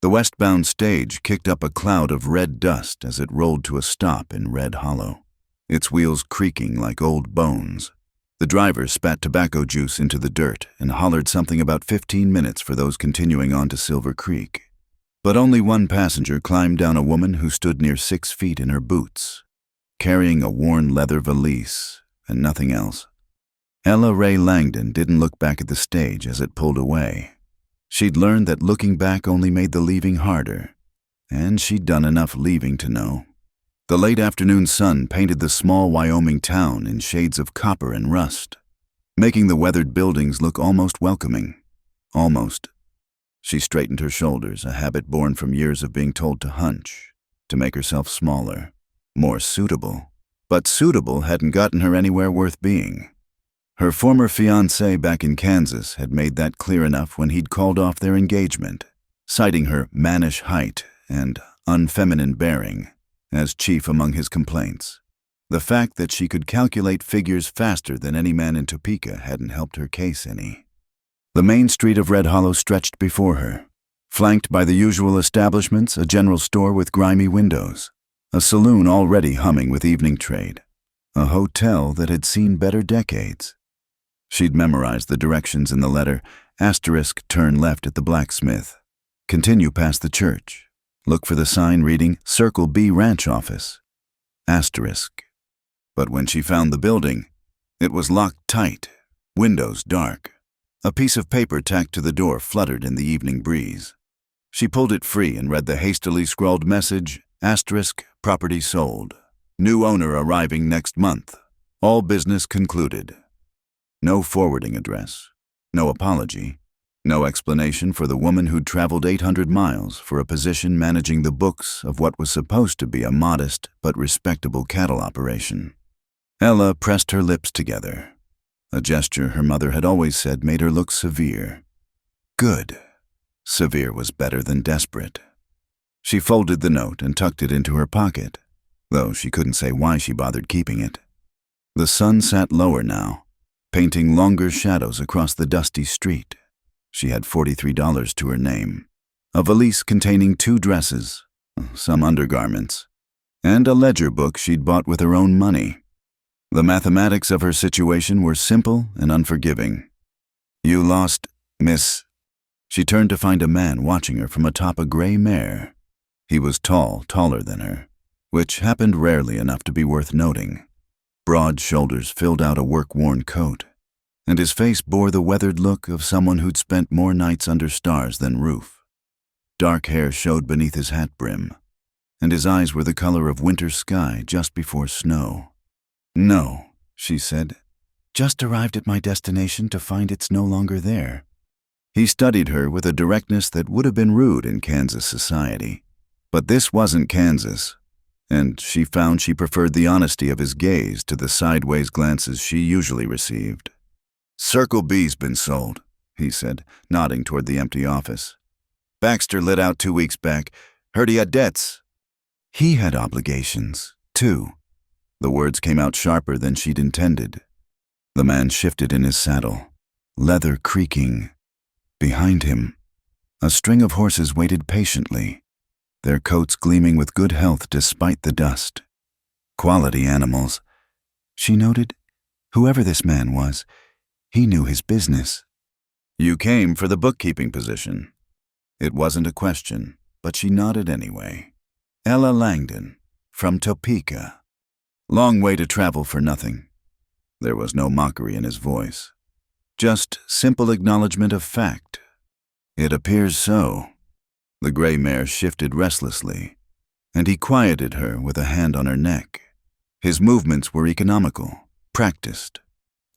The westbound stage kicked up a cloud of red dust as it rolled to a stop in Red Hollow, its wheels creaking like old bones. The driver spat tobacco juice into the dirt and hollered something about 15 minutes for those continuing on to Silver Creek. But only one passenger climbed down a woman who stood near 6 feet in her boots, carrying a worn leather valise and nothing else. Ella Ray Langdon didn't look back at the stage as it pulled away. She'd learned that looking back only made the leaving harder, and she'd done enough leaving to know. The late afternoon sun painted the small Wyoming town in shades of copper and rust, making the weathered buildings look almost welcoming. Almost. She straightened her shoulders, a habit born from years of being told to hunch, to make herself smaller, more suitable. But suitable hadn't gotten her anywhere worth being. Her former fiancé back in Kansas had made that clear enough when he'd called off their engagement, citing her mannish height and unfeminine bearing as chief among his complaints. The fact that she could calculate figures faster than any man in Topeka hadn't helped her case any. The main street of Red Hollow stretched before her, flanked by the usual establishments, a general store with grimy windows, a saloon already humming with evening trade, a hotel that had seen better decades. She'd memorized the directions in the letter: asterisk, turn left at the blacksmith, continue past the church, look for the sign reading Circle B Ranch Office, asterisk. But when she found the building, it was locked tight, windows dark. A piece of paper tacked to the door fluttered in the evening breeze. She pulled it free and read the hastily scrawled message: asterisk, property sold, new owner arriving next month, all business concluded. No forwarding address, no apology, no explanation for the woman who'd traveled 800 miles for a position managing the books of what was supposed to be a modest but respectable cattle operation. Ella pressed her lips together, a gesture her mother had always said made her look severe. Good. Severe was better than desperate. She folded the note and tucked it into her pocket, though she couldn't say why she bothered keeping it. The sun sat lower now, painting longer shadows across the dusty street. She had $43 to her name, a valise containing 2 dresses, some undergarments, and a ledger book she'd bought with her own money. The mathematics of her situation were simple and unforgiving. You lost, miss. She turned to find a man watching her from atop a gray mare. He was tall, taller than her, which happened rarely enough to be worth noting. Broad shoulders filled out a work-worn coat, and his face bore the weathered look of someone who'd spent more nights under stars than roof. Dark hair showed beneath his hat brim, and his eyes were the color of winter sky just before snow. No, she said. Just arrived at my destination to find it's no longer there. He studied her with a directness that would have been rude in Kansas society. But this wasn't Kansas, and she found she preferred the honesty of his gaze to the sideways glances she usually received. Circle B's been sold, he said, nodding toward the empty office. Baxter lit out 2 weeks back. Heard he had debts. He had obligations, too. The words came out sharper than she'd intended. The man shifted in his saddle, leather creaking. Behind him, a string of horses waited patiently, their coats gleaming with good health despite the dust. Quality animals. She noted, whoever this man was, he knew his business. You came for the bookkeeping position. It wasn't a question, but she nodded anyway. Ella Langdon, from Topeka. Long way to travel for nothing. There was no mockery in his voice, just simple acknowledgement of fact. It appears so. The gray mare shifted restlessly, and he quieted her with a hand on her neck. His movements were economical, practiced.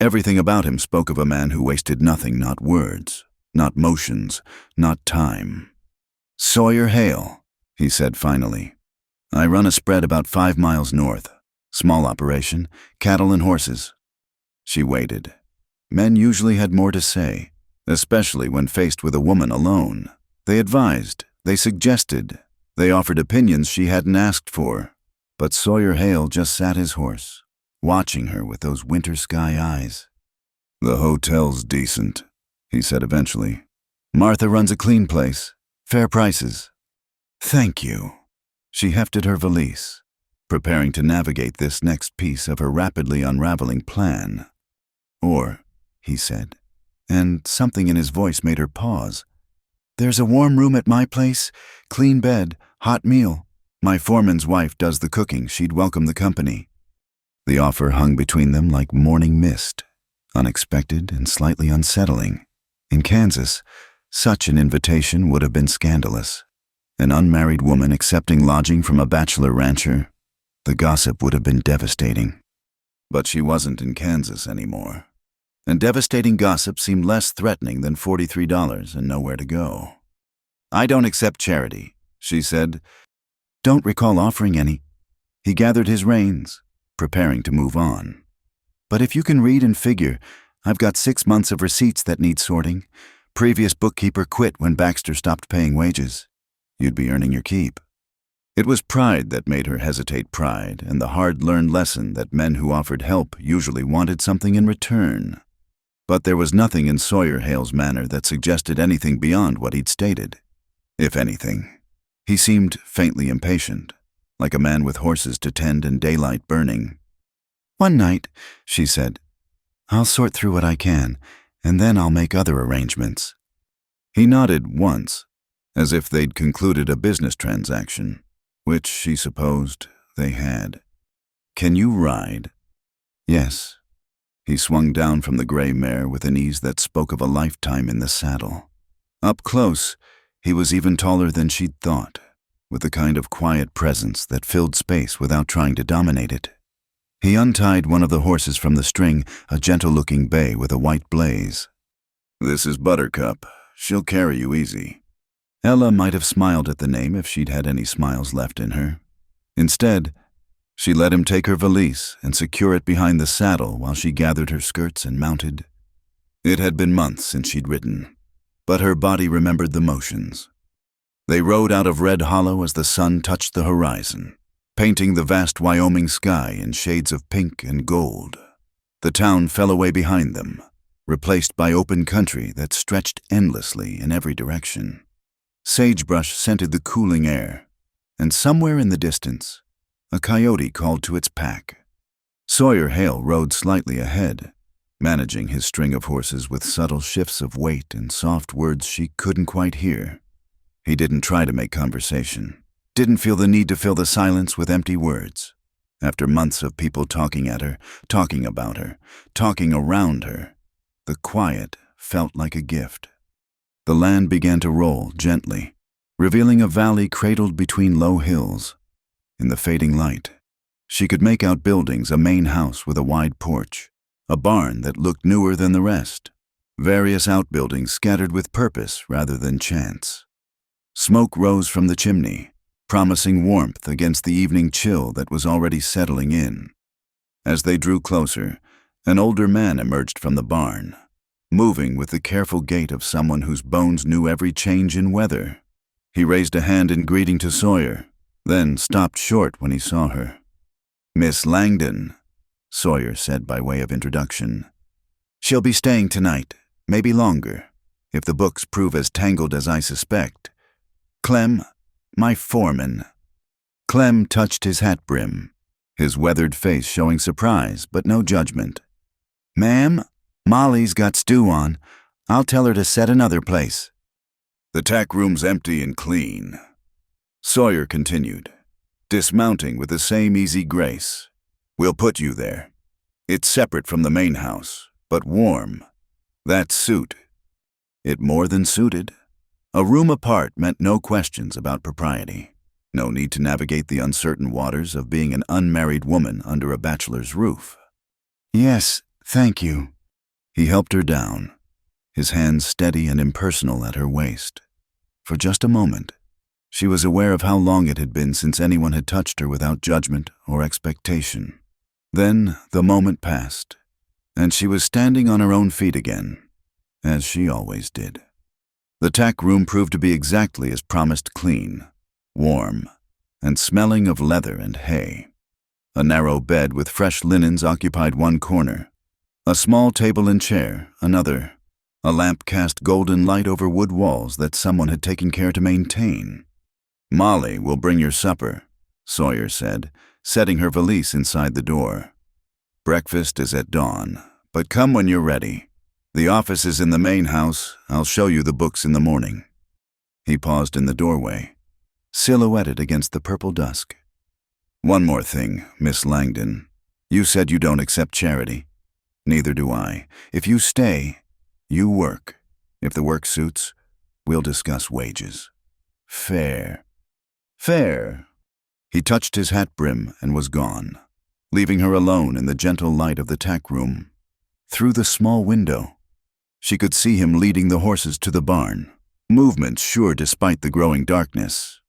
Everything about him spoke of a man who wasted nothing, not words, not motions, not time. Sawyer Hale, he said finally. I run a spread about 5 miles north. Small operation, cattle and horses. She waited. Men usually had more to say, especially when faced with a woman alone. They advised, they suggested, they offered opinions she hadn't asked for. But Sawyer Hale just sat his horse, watching her with those winter sky eyes. The hotel's decent, he said eventually. Martha runs a clean place, fair prices, Thank you. She hefted her valise, preparing to navigate this next piece of her rapidly unraveling plan. Or, he said, and something in his voice made her pause. There's a warm room at my place, clean bed, hot meal. My foreman's wife does the cooking. She'd welcome the company. The offer hung between them like morning mist, unexpected and slightly unsettling. In Kansas, such an invitation would have been scandalous. An unmarried woman accepting lodging from a bachelor rancher, the gossip would have been devastating. But she wasn't in Kansas anymore, and devastating gossip seemed less threatening than $43 and nowhere to go. I don't accept charity, she said. Don't recall offering any. He gathered his reins, preparing to move on. But if you can read and figure, I've got 6 months of receipts that need sorting. Previous bookkeeper quit when Baxter stopped paying wages. You'd be earning your keep. It was pride that made her hesitate, pride, and the hard-learned lesson that men who offered help usually wanted something in return. But there was nothing in Sawyer Hale's manner that suggested anything beyond what he'd stated. If anything, he seemed faintly impatient, like a man with horses to tend and daylight burning. One night, she said, I'll sort through what I can, and then I'll make other arrangements. He nodded once, as if they'd concluded a business transaction, which she supposed they had. Can you ride? Yes. He swung down from the gray mare with an ease that spoke of a lifetime in the saddle. Up close, he was even taller than she'd thought, with a kind of quiet presence that filled space without trying to dominate it. He untied one of the horses from the string, a gentle-looking bay with a white blaze. This is Buttercup. She'll carry you easy. Ella might have smiled at the name if she'd had any smiles left in her. Instead, she let him take her valise and secure it behind the saddle while she gathered her skirts and mounted. It had been months since she'd ridden, but her body remembered the motions. They rode out of Red Hollow as the sun touched the horizon, painting the vast Wyoming sky in shades of pink and gold. The town fell away behind them, replaced by open country that stretched endlessly in every direction. Sagebrush scented the cooling air, and somewhere in the distance, a coyote called to its pack. Sawyer Hale rode slightly ahead, managing his string of horses with subtle shifts of weight and soft words she couldn't quite hear. He didn't try to make conversation, didn't feel the need to fill the silence with empty words. After months of people talking at her, talking about her, talking around her, the quiet felt like a gift. The land began to roll gently, revealing a valley cradled between low hills. In the fading light, she could make out buildings, a main house with a wide porch, a barn that looked newer than the rest, various outbuildings scattered with purpose rather than chance. Smoke rose from the chimney, promising warmth against the evening chill that was already settling in. As they drew closer, an older man emerged from the barn, moving with the careful gait of someone whose bones knew every change in weather. He raised a hand in greeting to Sawyer, then stopped short when he saw her. Miss Langdon, Sawyer said by way of introduction. She'll be staying tonight, maybe longer, if the books prove as tangled as I suspect. Clem, my foreman. Clem touched his hat brim, his weathered face showing surprise but no judgment. Ma'am, Molly's got stew on. I'll tell her to set another place. The tack room's empty and clean. Sawyer continued, dismounting with the same easy grace. We'll put you there. It's separate from the main house, but warm. That suit. It more than suited. A room apart meant no questions about propriety. No need to navigate the uncertain waters of being an unmarried woman under a bachelor's roof. Yes, thank you. He helped her down, his hands steady and impersonal at her waist. For just a moment, she was aware of how long it had been since anyone had touched her without judgment or expectation. Then the moment passed, and she was standing on her own feet again, as she always did. The tack room proved to be exactly as promised, clean, warm, and smelling of leather and hay. A narrow bed with fresh linens occupied one corner, a small table and chair another. A lamp cast golden light over wood walls that someone had taken care to maintain. Molly will bring your supper, Sawyer said, setting her valise inside the door. Breakfast is at dawn, but come when you're ready. The office is in the main house. I'll show you the books in the morning. He paused in the doorway, silhouetted against the purple dusk. One more thing, Miss Langdon. You said you don't accept charity. Neither do I. If you stay, you work. If the work suits, we'll discuss wages. Fair. Fair. He touched his hat brim and was gone, leaving her alone in the gentle light of the tack room. Through the small window, she could see him leading the horses to the barn, movements sure despite the growing darkness.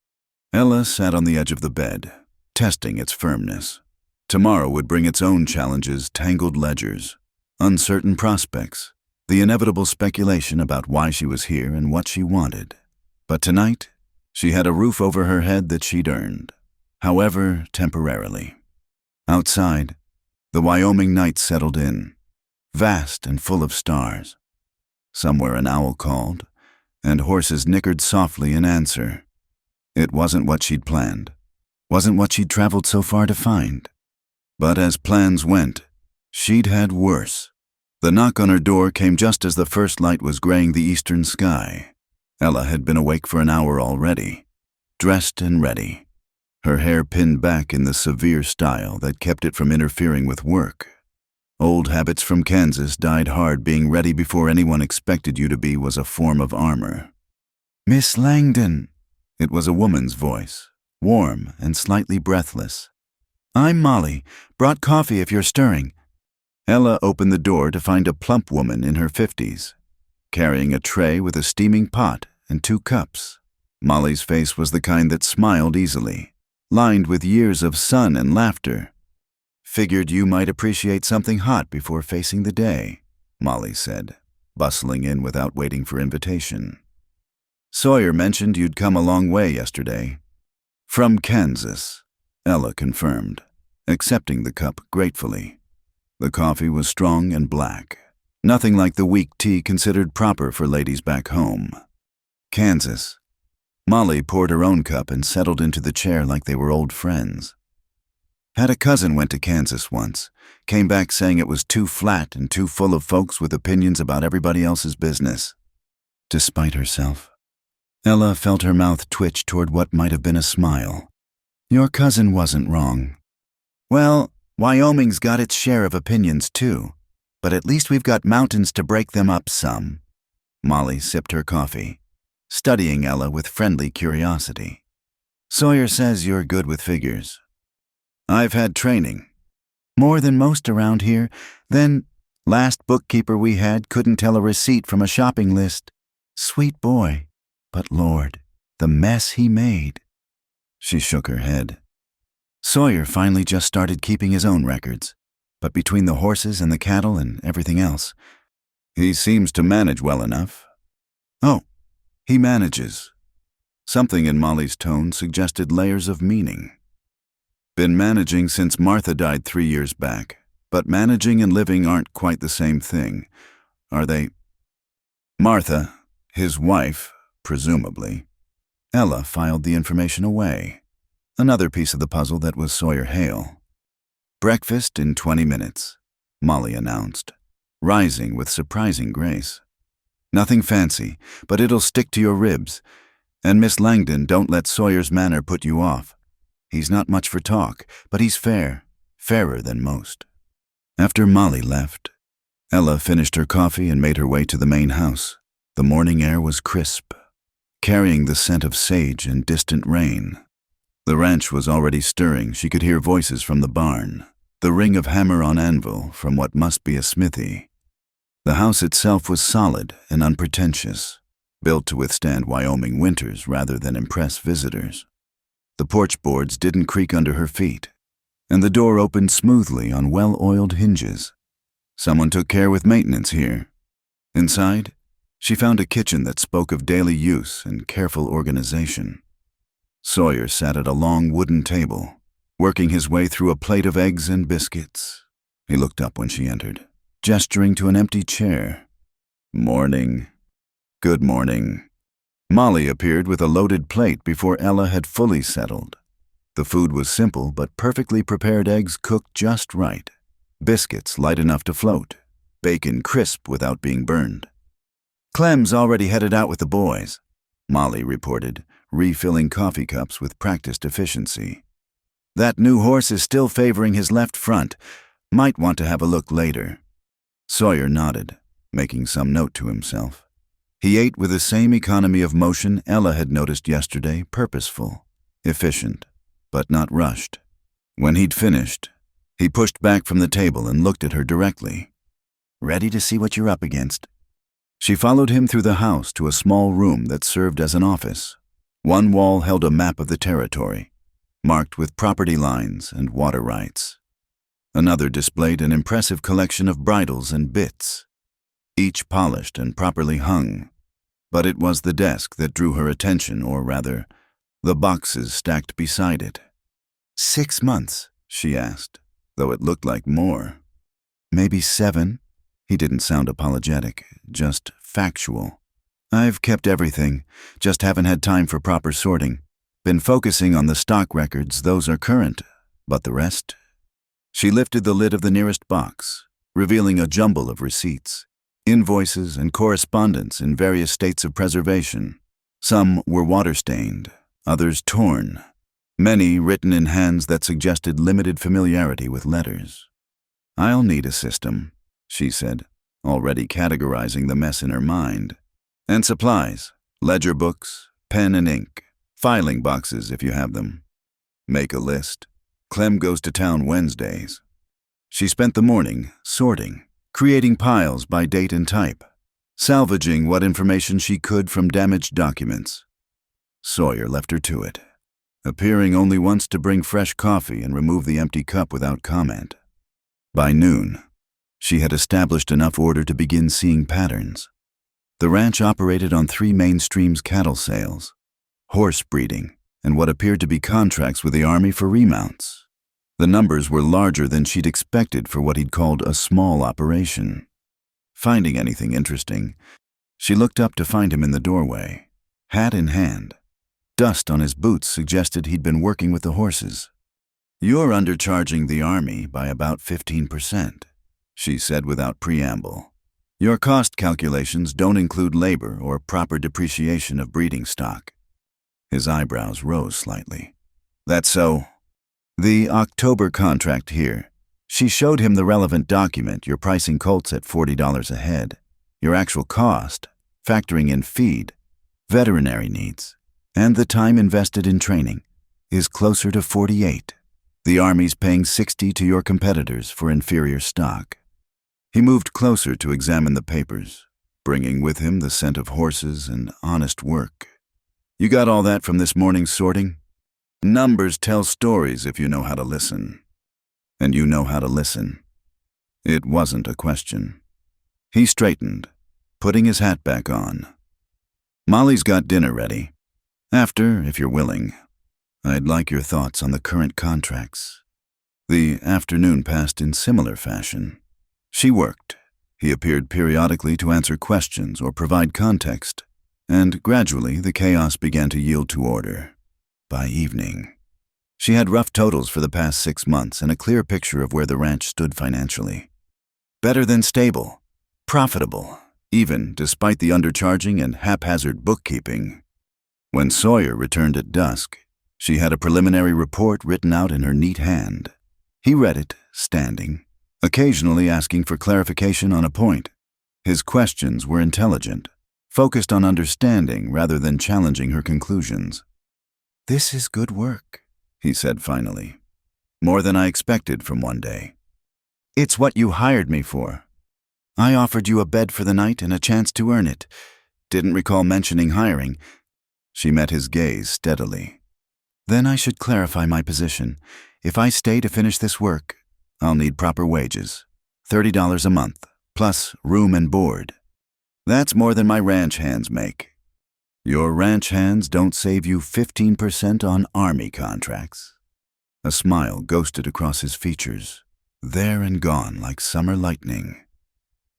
Ella sat on the edge of the bed, testing its firmness. Tomorrow would bring its own challenges, tangled ledgers, uncertain prospects, the inevitable speculation about why she was here and what she wanted. But tonight, she had a roof over her head that she'd earned, however temporarily. Outside, the Wyoming night settled in, vast and full of stars. Somewhere an owl called, and horses nickered softly in answer. It wasn't what she'd planned, wasn't what she'd traveled so far to find. But as plans went, she'd had worse. The knock on her door came just as the first light was graying the eastern sky. Ella had been awake for an hour already, dressed and ready, her hair pinned back in the severe style that kept it from interfering with work. Old habits from Kansas died hard. Being ready before anyone expected you to be was a form of armor. "Miss Langdon," it was a woman's voice, warm and slightly breathless. "I'm Molly. Brought coffee if you're stirring." Ella opened the door to find a plump woman in her 50s, carrying a tray with a steaming pot and 2 cups. Molly's face was the kind that smiled easily, lined with years of sun and laughter. "Figured you might appreciate something hot before facing the day," Molly said, bustling in without waiting for invitation. "Sawyer mentioned you'd come a long way yesterday." "From Kansas," Ella confirmed, accepting the cup gratefully. The coffee was strong and black, nothing like the weak tea considered proper for ladies back home. Kansas. Molly poured her own cup and settled into the chair like they were old friends. "Had a cousin went to Kansas once, came back saying it was too flat and too full of folks with opinions about everybody else's business." Despite herself, Ella felt her mouth twitch toward what might have been a smile. "Your cousin wasn't wrong. Well, Wyoming's got its share of opinions too, but at least we've got mountains to break them up some." Molly sipped her coffee, studying Ella with friendly curiosity. "Sawyer says you're good with figures." "I've had training." "More than most around here. Then, last bookkeeper we had couldn't tell a receipt from a shopping list. Sweet boy. But Lord, the mess he made." She shook her head. "Sawyer finally just started keeping his own records, but between the horses and the cattle and everything else, he seems to manage well enough." "Oh, he manages." Something in Molly's tone suggested layers of meaning. "Been managing since Martha died 3 years back, but managing and living aren't quite the same thing, are they?" "Martha, his wife, presumably." Ella filed the information away. Another piece of the puzzle that was Sawyer Hale. "Breakfast in 20 minutes, Molly announced, rising with surprising grace. "Nothing fancy, but it'll stick to your ribs. And Miss Langdon, don't let Sawyer's manner put you off. He's not much for talk, but he's fair, fairer than most." After Molly left, Ella finished her coffee and made her way to the main house. The morning air was crisp, carrying the scent of sage and distant rain. The ranch was already stirring. She could hear voices from the barn, the ring of hammer on anvil from what must be a smithy. The house itself was solid and unpretentious, built to withstand Wyoming winters rather than impress visitors. The porch boards didn't creak under her feet, and the door opened smoothly on well-oiled hinges. Someone took care with maintenance here. Inside, she found a kitchen that spoke of daily use and careful organization. Sawyer sat at a long wooden table, working his way through a plate of eggs and biscuits. He looked up when she entered, gesturing to an empty chair. "Morning." "Good morning." Molly appeared with a loaded plate before Ella had fully settled. The food was simple, but perfectly prepared eggs cooked just right. Biscuits light enough to float. Bacon crisp without being burned. "Clem's already headed out with the boys," Molly reported, refilling coffee cups with practiced efficiency. "That new horse is still favoring his left front. Might want to have a look later." Sawyer nodded, making some note to himself. He ate with the same economy of motion Ella had noticed yesterday, purposeful, efficient, but not rushed. When he'd finished, he pushed back from the table and looked at her directly. "Ready to see what you're up against?" She followed him through the house to a small room that served as an office. One wall held a map of the territory, marked with property lines and water rights. Another displayed an impressive collection of bridles and bits, each polished and properly hung. But it was the desk that drew her attention, or rather, the boxes stacked beside it. 6 months, she asked, though it looked like more. "Maybe 7. He didn't sound apologetic, just factual. "I've kept everything, just haven't had time for proper sorting. Been focusing on the stock records, those are current, but the rest?" She lifted the lid of the nearest box, revealing a jumble of receipts, invoices and correspondence in various states of preservation. Some were water-stained, others torn, many written in hands that suggested limited familiarity with letters. "I'll need a system," she said, already categorizing the mess in her mind. "And supplies, ledger books, pen and ink, filing boxes if you have them. Make a list. Clem goes to town Wednesdays." She spent the morning sorting, creating piles by date and type, salvaging what information she could from damaged documents. Sawyer left her to it, appearing only once to bring fresh coffee and remove the empty cup without comment. By noon, she had established enough order to begin seeing patterns. The ranch operated on 3 main streams: cattle sales, horse breeding, and what appeared to be contracts with the Army for remounts. The numbers were larger than she'd expected for what he'd called a small operation. Finding anything interesting, she looked up to find him in the doorway, hat in hand. Dust on his boots suggested he'd been working with the horses. "You're undercharging the Army by about 15%, she said without preamble. "Your cost calculations don't include labor or proper depreciation of breeding stock." His eyebrows rose slightly. "That's so." "The October contract here." She showed him the relevant document. "You're pricing colts at $40 a head. Your actual cost, factoring in feed, veterinary needs, and the time invested in training, is closer to 48. The Army's paying 60 to your competitors for inferior stock." He moved closer to examine the papers, bringing with him the scent of horses and honest work. "You got all that from this morning's sorting?" "Numbers tell stories if you know how to listen." "And you know how to listen." It wasn't a question. He straightened, putting his hat back on. "Molly's got dinner ready. After, if you're willing. I'd like your thoughts on the current contracts." The afternoon passed in similar fashion. She worked. He appeared periodically to answer questions or provide context, and gradually the chaos began to yield to order. By evening, she had rough totals for the past 6 months and a clear picture of where the ranch stood financially. Better than stable, profitable, even despite the undercharging and haphazard bookkeeping. When Sawyer returned at dusk, she had a preliminary report written out in her neat hand. He read it, standing, occasionally asking for clarification on a point. His questions were intelligent, focused on understanding rather than challenging her conclusions. "This is good work," he said finally. "More than I expected from one day." "It's what you hired me for. I offered you a bed for the night and a chance to earn it. Didn't recall mentioning hiring." She met his gaze steadily. "Then I should clarify my position. If I stay to finish this work, I'll need proper wages. $30 a month, plus room and board. That's more than my ranch hands make." "Your ranch hands don't save you 15% on Army contracts." A smile ghosted across his features, there and gone like summer lightning.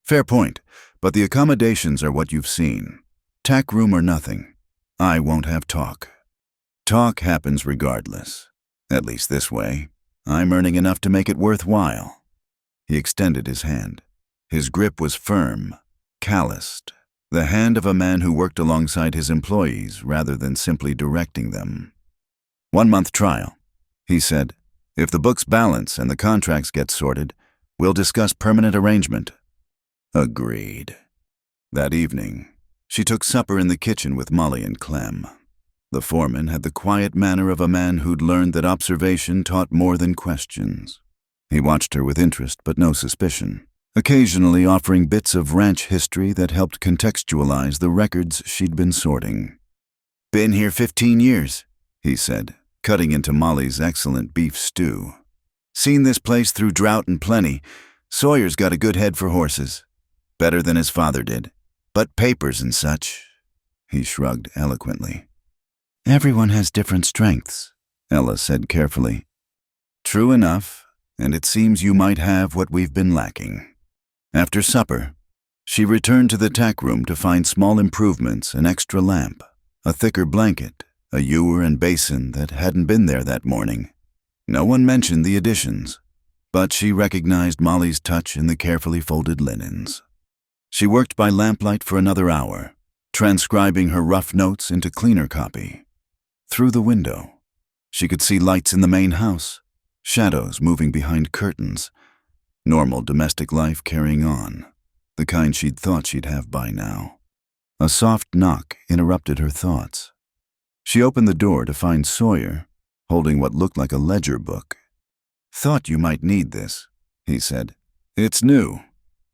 "Fair point, but the accommodations are what you've seen. Tack room or nothing. I won't have talk. Talk happens regardless. At least this way. I'm earning enough to make it worthwhile. He extended his hand. His grip was firm, calloused, the hand of a man who worked alongside his employees rather than simply directing them. 1-month trial, he said. If the books balance and the contracts get sorted, we'll discuss permanent arrangement. Agreed. That evening, she took supper in the kitchen with Molly and Clem. The foreman had the quiet manner of a man who'd learned that observation taught more than questions. He watched her with interest but no suspicion, occasionally offering bits of ranch history that helped contextualize the records she'd been sorting. Been here 15 years, he said, cutting into Molly's excellent beef stew. Seen this place through drought and plenty. Sawyer's got a good head for horses. Better than his father did. But papers and such. He shrugged eloquently. Everyone has different strengths, Ella said carefully. True enough, and it seems you might have what we've been lacking. After supper, she returned to the tack room to find small improvements, an extra lamp, a thicker blanket, a ewer and basin that hadn't been there that morning. No one mentioned the additions, but she recognized Molly's touch in the carefully folded linens. She worked by lamplight for another hour, transcribing her rough notes into cleaner copy. Through the window, she could see lights in the main house, shadows moving behind curtains, normal domestic life carrying on, the kind she'd thought she'd have by now. A soft knock interrupted her thoughts. She opened the door to find Sawyer, holding what looked like a ledger book. Thought you might need this, he said. It's new.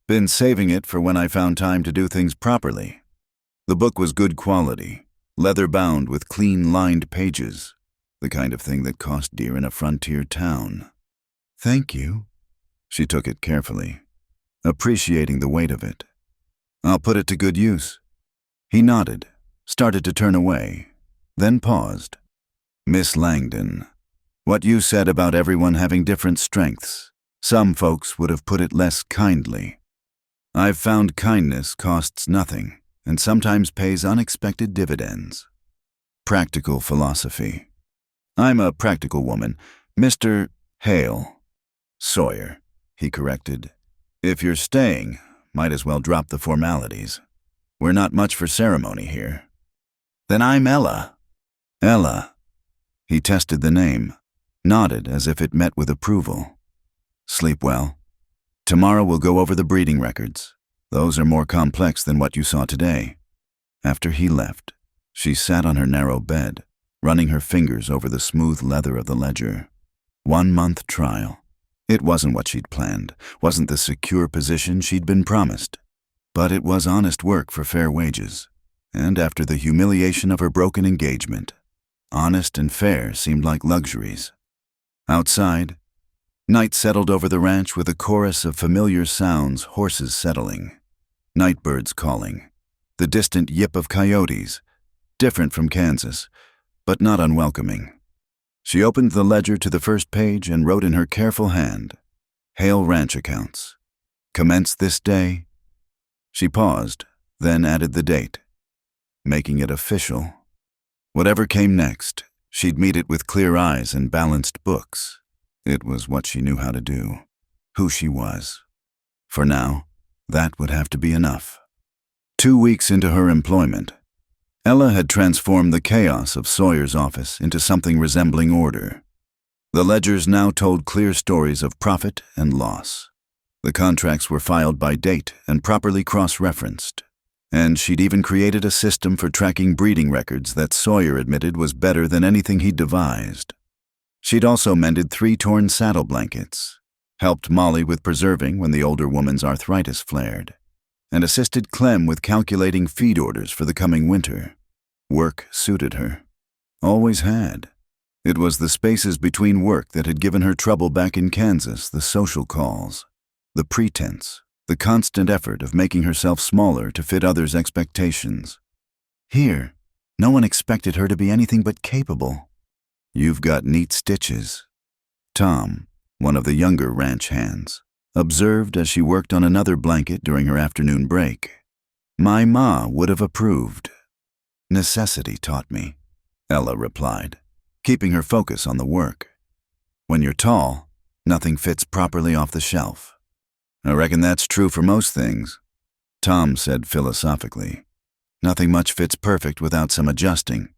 Been saving it for when I found time to do things properly. The book was good quality, leather-bound with clean-lined pages, the kind of thing that cost dear in a frontier town. Thank you. She took it carefully, appreciating the weight of it. I'll put it to good use. He nodded, started to turn away, then paused. Miss Langdon, what you said about everyone having different strengths, some folks would have put it less kindly. I've found kindness costs nothing and sometimes pays unexpected dividends. Practical philosophy. I'm a practical woman. Mr. Hale. Sawyer, he corrected. If you're staying, might as well drop the formalities. We're not much for ceremony here. Then I'm Ella. Ella. He tested the name, nodded as if it met with approval. Sleep well. Tomorrow we'll go over the breeding records. Those are more complex than what you saw today. After he left, she sat on her narrow bed, running her fingers over the smooth leather of the ledger. 1-month trial. It wasn't what she'd planned, wasn't the secure position she'd been promised. But it was honest work for fair wages. And after the humiliation of her broken engagement, honest and fair seemed like luxuries. Outside, night settled over the ranch with a chorus of familiar sounds, horses settling, nightbirds calling, the distant yip of coyotes, different from Kansas, but not unwelcoming. She opened the ledger to the first page and wrote in her careful hand, Hale Ranch Accounts. Commenced this day. She paused, then added the date, making it official. Whatever came next, she'd meet it with clear eyes and balanced books. It was what she knew how to do, who she was. For now, that would have to be enough. 2 weeks into her employment, Ella had transformed the chaos of Sawyer's office into something resembling order. The ledgers now told clear stories of profit and loss. The contracts were filed by date and properly cross-referenced. And she'd even created a system for tracking breeding records that Sawyer admitted was better than anything he'd devised. She'd also mended 3 torn saddle blankets, helped Molly with preserving when the older woman's arthritis flared, and assisted Clem with calculating feed orders for the coming winter. Work suited her. Always had. It was the spaces between work that had given her trouble back in Kansas, the social calls, the pretense, the constant effort of making herself smaller to fit others' expectations. Here, no one expected her to be anything but capable. You've got neat stitches. Tom, one of the younger ranch hands, observed as she worked on another blanket during her afternoon break. My ma would have approved. Necessity taught me, Ella replied, keeping her focus on the work. When you're tall, nothing fits properly off the shelf. I reckon that's true for most things, Tom said philosophically. Nothing much fits perfect without some adjusting.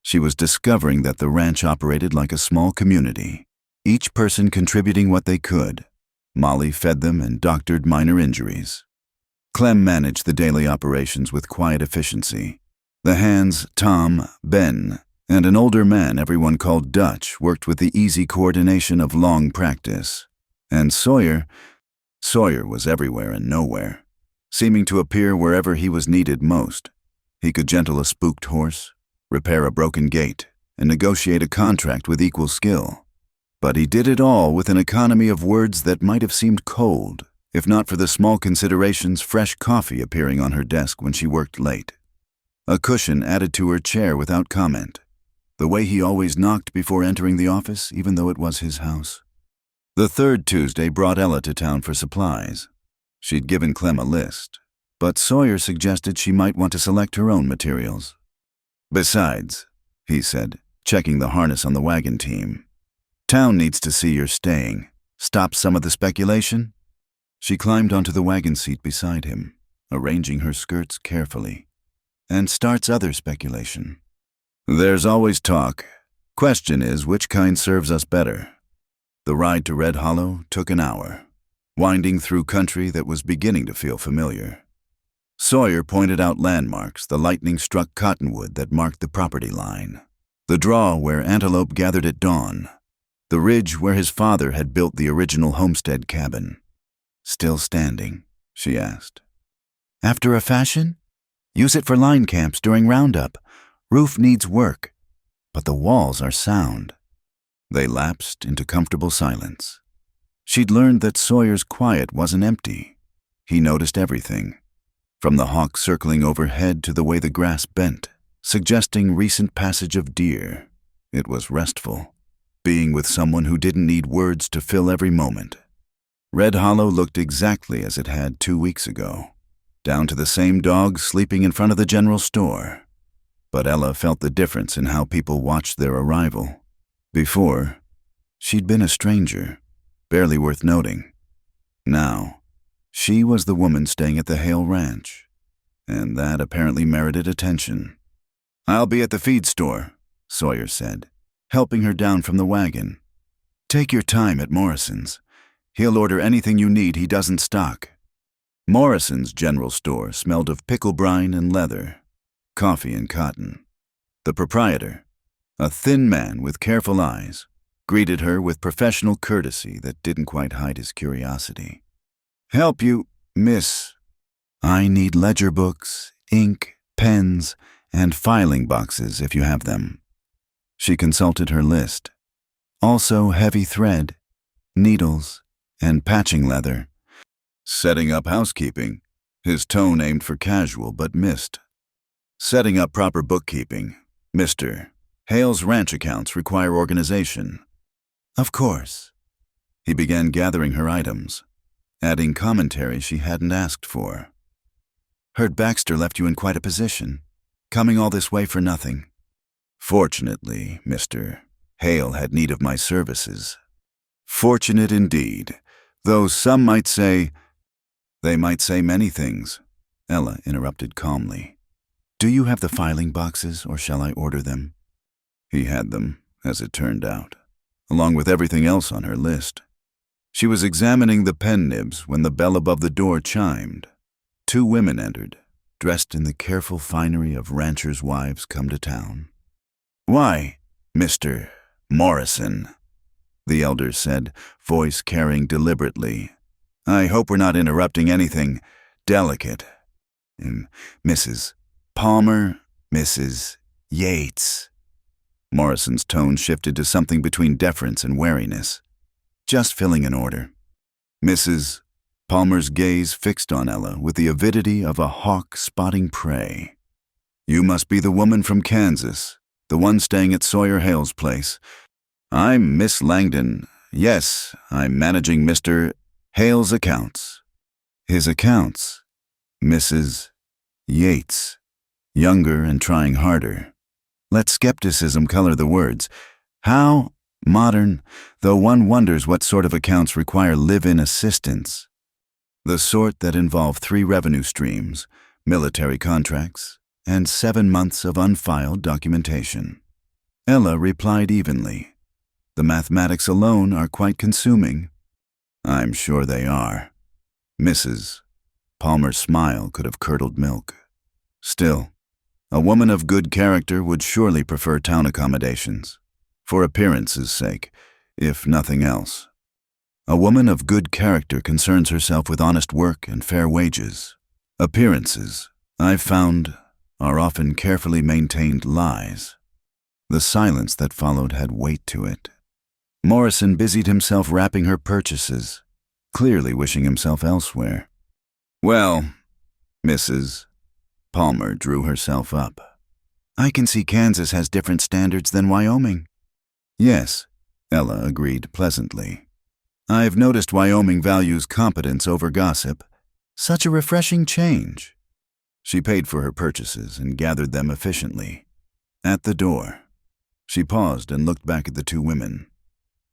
She was discovering that the ranch operated like a small community, each person contributing what they could. Molly fed them and doctored minor injuries. Clem managed the daily operations with quiet efficiency. The hands, Tom, Ben, and an older man everyone called Dutch worked with the easy coordination of long practice. And Sawyer was everywhere and nowhere, seeming to appear wherever he was needed most. He could gentle a spooked horse, repair a broken gate, and negotiate a contract with equal skill. But he did it all with an economy of words that might have seemed cold, if not for the small considerations fresh coffee appearing on her desk when she worked late. A cushion added to her chair without comment. The way he always knocked before entering the office, even though it was his house. The third Tuesday brought Ella to town for supplies. She'd given Clem a list, but Sawyer suggested she might want to select her own materials. Besides, he said, checking the harness on the wagon team, town needs to see you're staying. Stop some of the speculation? She climbed onto the wagon seat beside him, arranging her skirts carefully. And starts other speculation. There's always talk. Question is, which kind serves us better? The ride to Red Hollow took an hour, winding through country that was beginning to feel familiar. Sawyer pointed out landmarks, the lightning-struck cottonwood that marked the property line, the draw where antelope gathered at dawn, the ridge where his father had built the original homestead cabin. Still standing, she asked. After a fashion? Use it for line camps during roundup. Roof needs work, but the walls are sound. They lapsed into comfortable silence. She'd learned that Sawyer's quiet wasn't empty. He noticed everything, from the hawk circling overhead to the way the grass bent, suggesting recent passage of deer. It was restful, being with someone who didn't need words to fill every moment. Red Hollow looked exactly as it had 2 weeks ago, down to the same dog sleeping in front of the general store. But Ella felt the difference in how people watched their arrival. Before, she'd been a stranger, barely worth noting. Now, she was the woman staying at the Hale Ranch, and that apparently merited attention. I'll be at the feed store, Sawyer said, helping her down from the wagon. Take your time at Morrison's. He'll order anything you need he doesn't stock. Morrison's general store smelled of pickle brine and leather, coffee and cotton. The proprietor, a thin man with careful eyes, greeted her with professional courtesy that didn't quite hide his curiosity. Help you, miss. I need ledger books, ink, pens, and filing boxes if you have them. She consulted her list. Also heavy thread, needles, and patching leather. Setting up housekeeping, his tone aimed for casual but missed. Setting up proper bookkeeping, Mr. Hale's ranch accounts require organization. Of course. He began gathering her items, adding commentary she hadn't asked for. Heard Baxter left you in quite a position, coming all this way for nothing. Fortunately, Mr. Hale had need of my services. Fortunate indeed, though some might say... They might say many things, Ella interrupted calmly. Do you have the filing boxes, or shall I order them? He had them, as it turned out, along with everything else on her list. She was examining the pen nibs when the bell above the door chimed. 2 women entered, dressed in the careful finery of ranchers' wives come to town. Why, Mr. Morrison, the elder said, voice carrying deliberately. I hope we're not interrupting anything delicate. Mrs. Palmer, Mrs. Yates. Morrison's tone shifted to something between deference and wariness. Just filling an order. Mrs. Palmer's gaze fixed on Ella with the avidity of a hawk spotting prey. You must be the woman from Kansas, the one staying at Sawyer Hale's place. I'm Miss Langdon. Yes, I'm managing Mr. Hale's accounts. His accounts? Mrs. Yates. younger and trying harder. Let skepticism color the words. How modern, though one wonders what sort of accounts require live-in assistance. The sort that involve 3 revenue streams, military contracts, and 7 months of unfiled documentation. Ella replied evenly. The mathematics alone are quite consuming. I'm sure they are. Mrs. Palmer's smile could have curdled milk. Still, a woman of good character would surely prefer town accommodations, for appearance's sake, if nothing else. A woman of good character concerns herself with honest work and fair wages. Appearances, I've found, are often carefully maintained lies. The silence that followed had weight to it. Morrison busied himself wrapping her purchases, clearly wishing himself elsewhere. Well, Mrs. Palmer drew herself up. I can see Kansas has different standards than Wyoming. Yes, Ella agreed pleasantly. I've noticed Wyoming values competence over gossip. Such a refreshing change. She paid for her purchases and gathered them efficiently. At the door, she paused and looked back at the 2 women.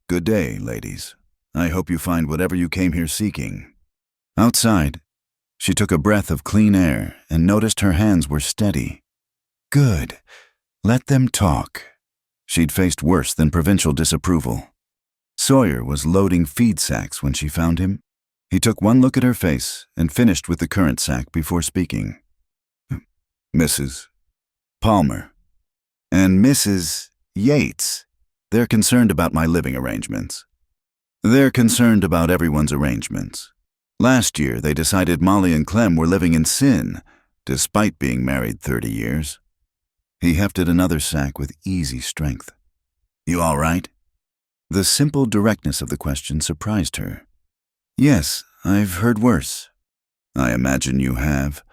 Good day, ladies. I hope you find whatever you came here seeking. Outside, she took a breath of clean air and noticed her hands were steady. Good. Let them talk. She'd faced worse than provincial disapproval. Sawyer was loading feed sacks when she found him. He took one look at her face and finished with the current sack before speaking. Mrs. Palmer. And Mrs. Yates. They're concerned about my living arrangements. They're concerned about everyone's arrangements. Last year, they decided Molly and Clem were living in sin, despite being married 30 years. He hefted another sack with easy strength. You all right? The simple directness of the question surprised her. Yes, I've heard worse. I imagine you have.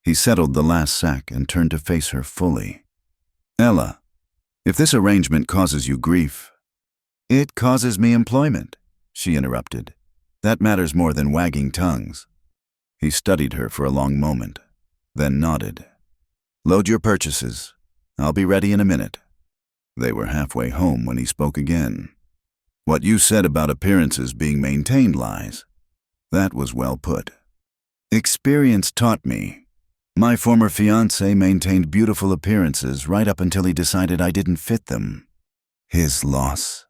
He settled the last sack and turned to face her fully. Ella, if this arrangement causes you grief— It causes me employment, she interrupted. That matters more than wagging tongues. He studied her for a long moment, then nodded. Load your purchases. I'll be ready in a minute. They were halfway home when he spoke again. What you said about appearances being maintained lies. That was well put. Experience taught me. My former fiancé maintained beautiful appearances right up until he decided I didn't fit them. His loss.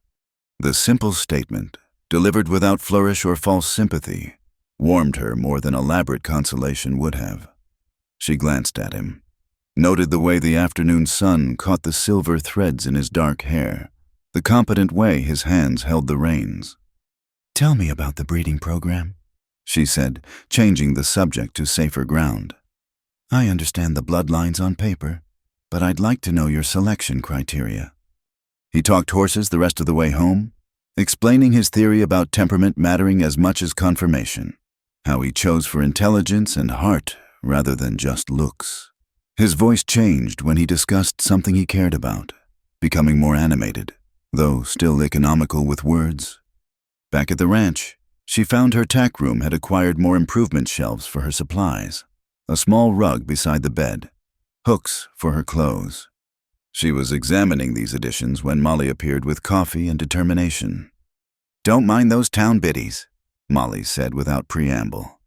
The simple statement, delivered without flourish or false sympathy, warmed her more than elaborate consolation would have. She glanced at him, noted the way the afternoon sun caught the silver threads in his dark hair, the competent way his hands held the reins. Tell me about the breeding program, she said, changing the subject to safer ground. I understand the bloodlines on paper, but I'd like to know your selection criteria. He talked horses the rest of the way home, explaining his theory about temperament mattering as much as conformation, how he chose for intelligence and heart rather than just looks. His voice changed when he discussed something he cared about, becoming more animated, though still economical with words. Back at the ranch, she found her tack room had acquired more improvement shelves for her supplies, a small rug beside the bed, hooks for her clothes. She was examining these additions when Molly appeared with coffee and determination. Don't mind those town biddies, Molly said without preamble.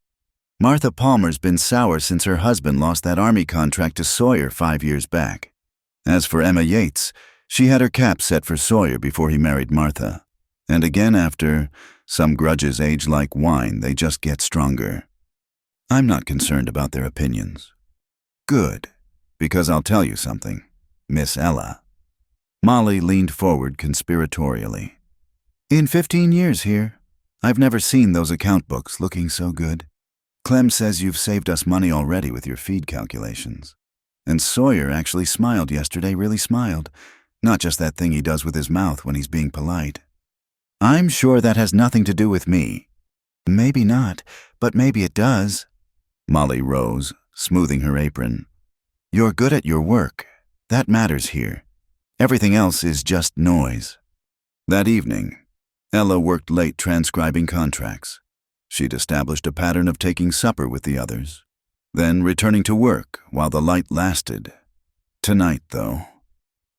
Martha Palmer's been sour since her husband lost that army contract to Sawyer 5 years back. As for Emma Yates, she had her cap set for Sawyer before he married Martha. And again after, some grudges age like wine, they just get stronger. I'm not concerned about their opinions. Good, because I'll tell you something, Miss Ella. Molly leaned forward conspiratorially. In 15 years here, I've never seen those account books looking so good. Clem says you've saved us money already with your feed calculations. And Sawyer actually smiled yesterday, really smiled. Not just that thing he does with his mouth when he's being polite. I'm sure that has nothing to do with me. Maybe not, but maybe it does. Molly rose, smoothing her apron. You're good at your work. That matters here. Everything else is just noise. That evening, Ella worked late transcribing contracts. She'd established a pattern of taking supper with the others. then returning to work while the light lasted. Tonight, though.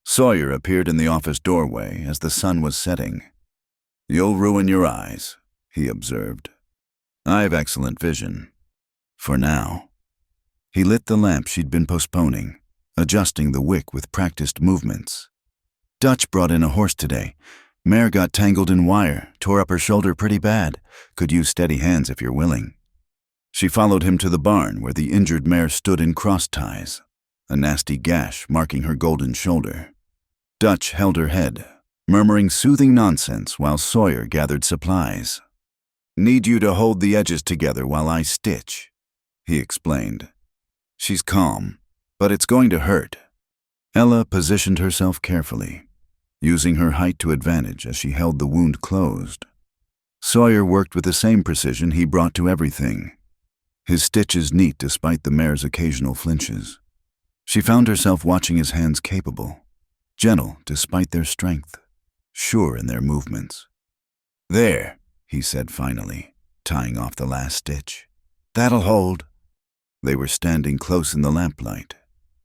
Sawyer appeared in the office doorway as the sun was setting. "You'll ruin your eyes," he observed. "I've excellent vision. For now." He lit the lamp she'd been postponing, adjusting the wick with practiced movements. "Dutch brought in a horse today. Mare got tangled in wire, tore up her shoulder pretty bad. Could use steady hands if you're willing." She followed him to the barn where the injured mare stood in cross ties, a nasty gash marking her golden shoulder. Dutch held her head, murmuring soothing nonsense while Sawyer gathered supplies. "Need you to hold the edges together while I stitch," he explained. "She's calm, but it's going to hurt." Ella positioned herself carefully, using her height to advantage as she held the wound closed. Sawyer worked with the same precision he brought to everything, his stitches neat despite the mare's occasional flinches. She found herself watching his hands capable, gentle despite their strength, sure in their movements. "There," he said finally, tying off the last stitch. "That'll hold." They were standing close in the lamplight,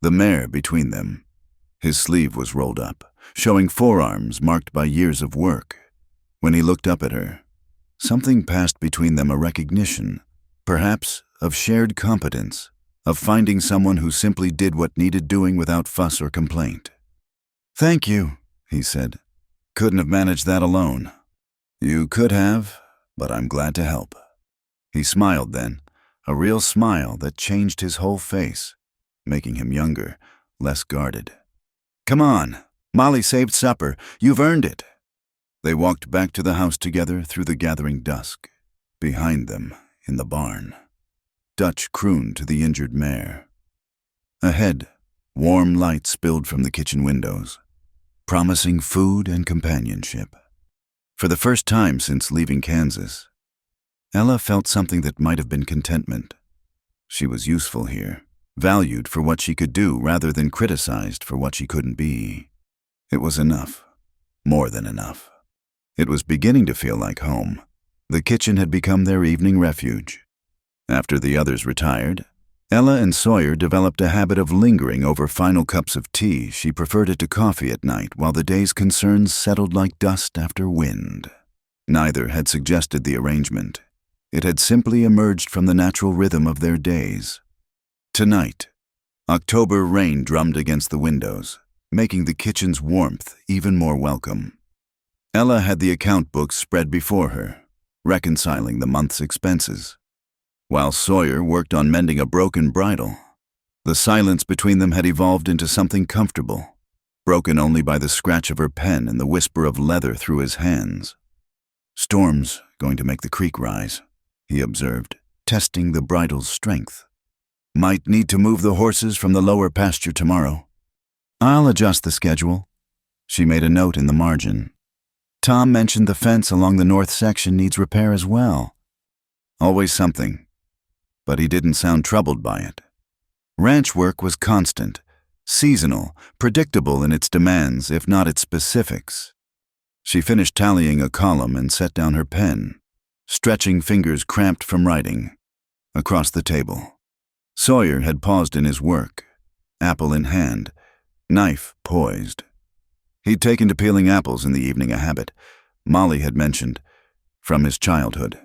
the mare between them. His sleeve was rolled up, showing forearms marked by years of work. When he looked up at her, something passed between them, a recognition, perhaps, of shared competence, of finding someone who simply did what needed doing without fuss or complaint. "Thank you," he said. "Couldn't have managed that alone." "You could have, but I'm glad to help." He smiled then, a real smile that changed his whole face, making him younger, less guarded. "Come on, Molly saved supper. You've earned it." They walked back to the house together through the gathering dusk. Behind them, in the barn, Dutch crooned to the injured mare. Ahead, warm light spilled from the kitchen windows, promising food and companionship. For the first time since leaving Kansas, Ella felt something that might have been contentment. She was useful here, valued for what she could do rather than criticized for what she couldn't be. It was enough, more than enough. It was beginning to feel like home. The kitchen had become their evening refuge. After the others retired, Ella and Sawyer developed a habit of lingering over final cups of tea. She preferred it to coffee at night while the day's concerns settled like dust after wind. Neither had suggested the arrangement. It had simply emerged from the natural rhythm of their days. Tonight, October rain drummed against the windows, making the kitchen's warmth even more welcome. Ella had the account books spread before her, reconciling the month's expenses, while Sawyer worked on mending a broken bridle. The silence between them had evolved into something comfortable, broken only by the scratch of her pen and the whisper of leather through his hands. "Storm's going to make the creek rise," he observed, testing the bridle's strength. "Might need to move the horses from the lower pasture tomorrow." "I'll adjust the schedule." She made a note in the margin. "Tom mentioned the fence along the north section needs repair as well." Always something, but he didn't sound troubled by it. Ranch work was constant, seasonal, predictable in its demands, if not its specifics. She finished tallying a column and set down her pen, stretching fingers cramped from writing. Across the table, Sawyer had paused in his work, apple in hand, knife poised. He'd taken to peeling apples in the evening, a habit, Molly had mentioned, from his childhood.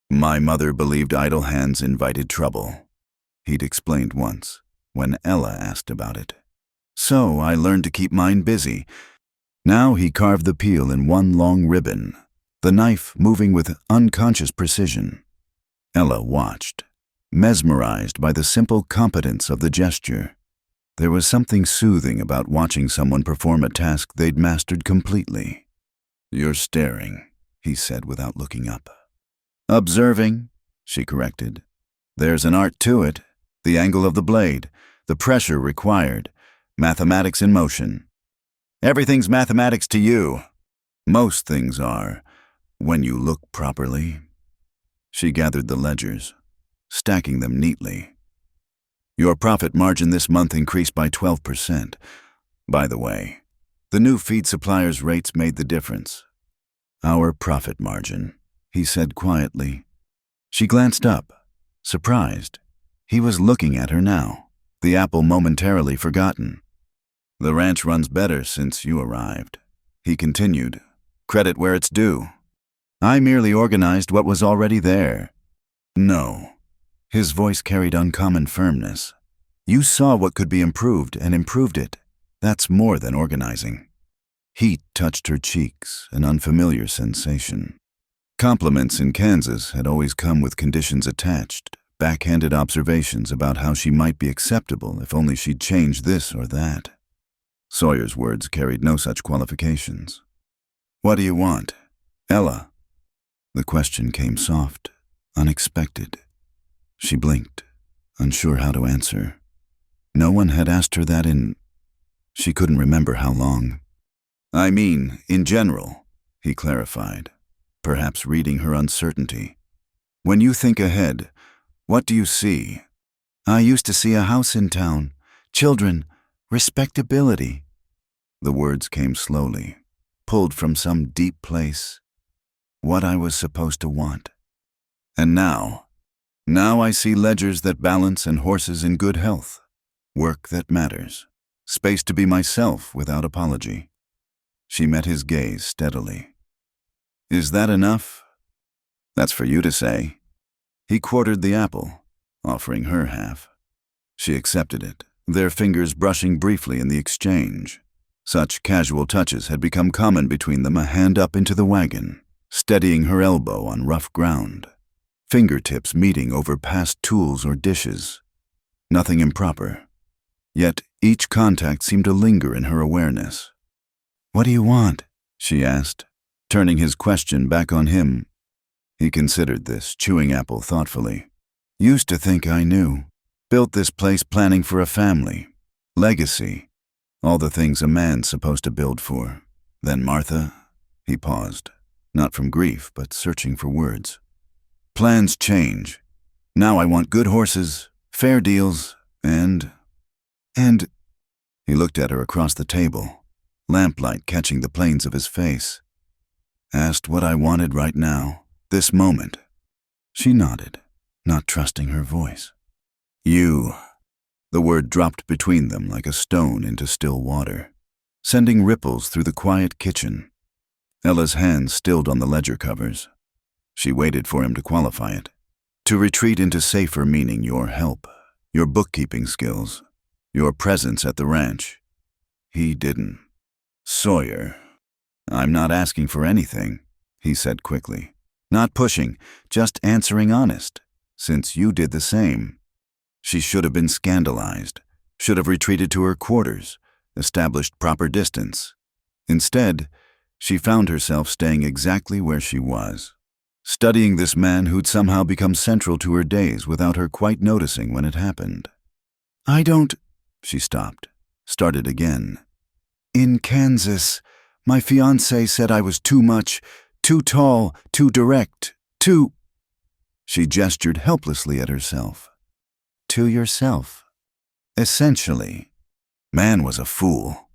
"My mother believed idle hands invited trouble," he'd explained once, when Ella asked about it. "So I learned to keep mine busy." Now he carved the peel in one long ribbon, the knife moving with unconscious precision. Ella watched, mesmerized by the simple competence of the gesture. There was something soothing about watching someone perform a task they'd mastered completely. "You're staring," he said without looking up. "Observing," she corrected. "There's an art to it, the angle of the blade, the pressure required, mathematics in motion." "Everything's mathematics to you." "Most things are, when you look properly." She gathered the ledgers, stacking them neatly. "Your profit margin this month increased by 12%. By the way, the new feed suppliers' rates made the difference." "Our profit margin," he said quietly. She glanced up, surprised. He was looking at her now, the apple momentarily forgotten. "The ranch runs better since you arrived," he continued. "Credit where it's due. I merely organized what was already there." "No." His voice carried uncommon firmness. "You saw what could be improved and improved it. That's more than organizing." Heat touched her cheeks, an unfamiliar sensation. Compliments in Kansas had always come with conditions attached, backhanded observations about how she might be acceptable if only she'd changed this or that. Sawyer's words carried no such qualifications. "What do you want, Ella?" The question came soft, unexpected. She blinked, unsure how to answer. No one had asked her that in... She couldn't remember how long. "I mean, in general," he clarified, perhaps reading her uncertainty. "When you think ahead, what do you see?" "I used to see a house in town, children, respectability." The words came slowly, pulled from some deep place. What I was supposed to want. "And now I see ledgers that balance and horses in good health. Work that matters. Space to be myself without apology." She met his gaze steadily. "Is that enough?" "That's for you to say." He quartered the apple, offering her half. She accepted it, their fingers brushing briefly in the exchange. Such casual touches had become common between them, a hand up into the wagon, steadying her elbow on rough ground, fingertips meeting over past tools or dishes. Nothing improper. Yet each contact seemed to linger in her awareness. "What do you want?" she asked, turning his question back on him. He considered this, chewing apple thoughtfully. "Used to think I knew. Built this place planning for a family. Legacy. All the things a man's supposed to build for. Then Martha..." He paused, not from grief, but searching for words. "Plans change. Now I want good horses, fair deals, and... He looked at her across the table, lamplight catching the planes of his face. "Asked what I wanted right now, this moment." She nodded, not trusting her voice. "You..." The word dropped between them like a stone into still water, sending ripples through the quiet kitchen. Ella's hands stilled on the ledger covers. She waited for him to qualify it, to retreat into safer meaning: your help, your bookkeeping skills, your presence at the ranch. He didn't. "Sawyer, I'm not asking for anything," he said quickly. "Not pushing, just answering honest, since you did the same." She should have been scandalized, should have retreated to her quarters, established proper distance. Instead, she found herself staying exactly where she was, studying this man who'd somehow become central to her days without her quite noticing when it happened. "I don't..." She stopped, started again. "In Kansas, my fiancé said I was too much, too tall, too direct, too..." She gestured helplessly at herself. "To yourself." Essentially. Man was a fool.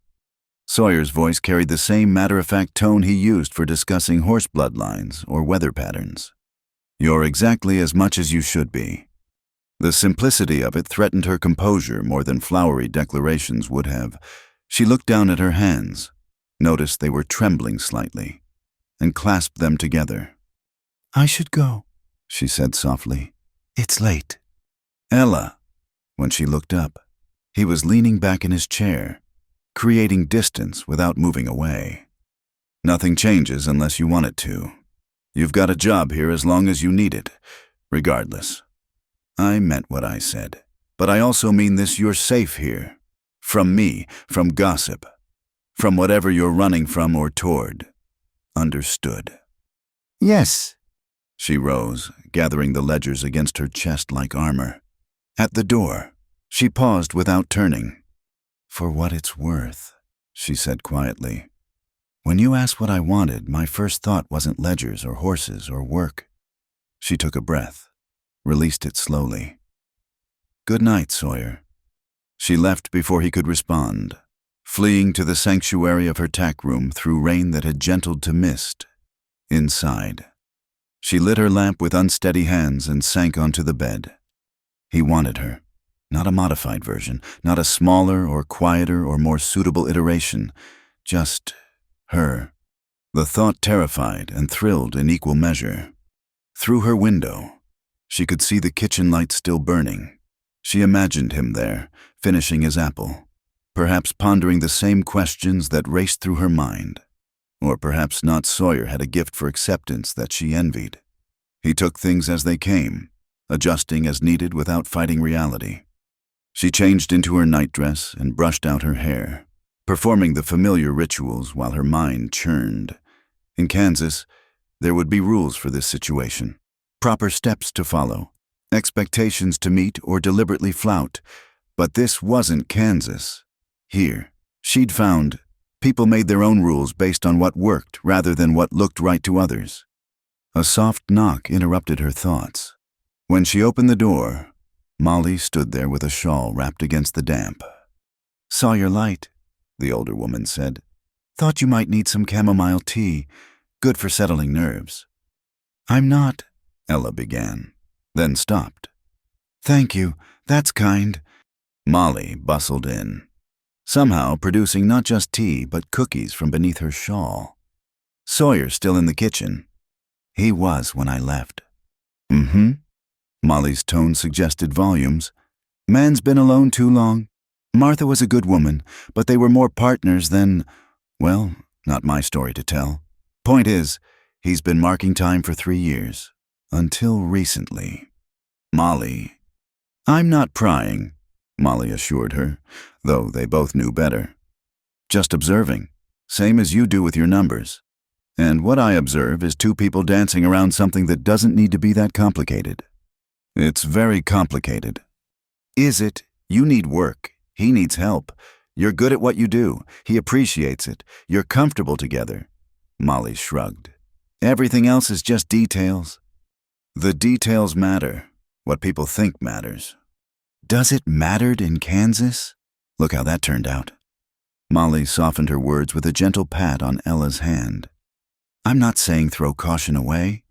Sawyer's voice carried the same matter-of-fact tone he used for discussing horse bloodlines or weather patterns. "You're exactly as much as you should be." The simplicity of it threatened her composure more than flowery declarations would have. She looked down at her hands, noticed they were trembling slightly, and clasped them together. "I should go," she said softly. "It's late." "Ella." When she looked up, he was leaning back in his chair, creating distance without moving away. "Nothing changes unless you want it to. You've got a job here as long as you need it, regardless. I meant what I said, but I also mean this: you're safe here. From me, from gossip, from whatever you're running from or toward. Understood?" "Yes." She rose, gathering the ledgers against her chest like armor. At the door, she paused without turning. "For what it's worth," she said quietly. "When you asked what I wanted, my first thought wasn't ledgers or horses or work." She took a breath, released it slowly. "Good night, Sawyer." She left before he could respond, fleeing to the sanctuary of her tack room through rain that had gentled to mist. Inside, she lit her lamp with unsteady hands and sank onto the bed. He wanted her. Not a modified version, not a smaller or quieter or more suitable iteration, just her. The thought terrified and thrilled in equal measure. Through her window, she could see the kitchen light still burning. She imagined him there, finishing his apple, perhaps pondering the same questions that raced through her mind. Or perhaps not Sawyer had a gift for acceptance that she envied. He took things as they came, adjusting as needed without fighting reality. She changed into her nightdress and brushed out her hair, performing the familiar rituals while her mind churned. In Kansas, there would be rules for this situation, proper steps to follow, expectations to meet or deliberately flout. But this wasn't Kansas. Here, she'd found, people made their own rules based on what worked rather than what looked right to others. A soft knock interrupted her thoughts. When she opened the door, Molly stood there with a shawl wrapped against the damp. "Saw your light," the older woman said. "Thought you might need some chamomile tea. Good for settling nerves." "I'm not," Ella began, then stopped. "Thank you, that's kind." Molly bustled in, somehow producing not just tea but cookies from beneath her shawl. "Sawyer still in the kitchen?" "He was when I left." "Mm-hmm." Molly's tone suggested volumes. "Man's been alone too long. Martha was a good woman, but they were more partners than, well, not my story to tell. Point is, he's been marking time for 3 years. Until recently." "Molly." "I'm not prying," Molly assured her, though they both knew better. "Just observing, same as you do with your numbers. And what I observe is two people dancing around something that doesn't need to be that complicated." "It's very complicated." "Is it? You need work. He needs help. You're good at what you do. He appreciates it. You're comfortable together." Molly shrugged. "Everything else is just details." "The details matter. What people think matters." "Does it mattered in Kansas? Look how that turned out." Molly softened her words with a gentle pat on Ella's hand. "I'm not saying throw caution away.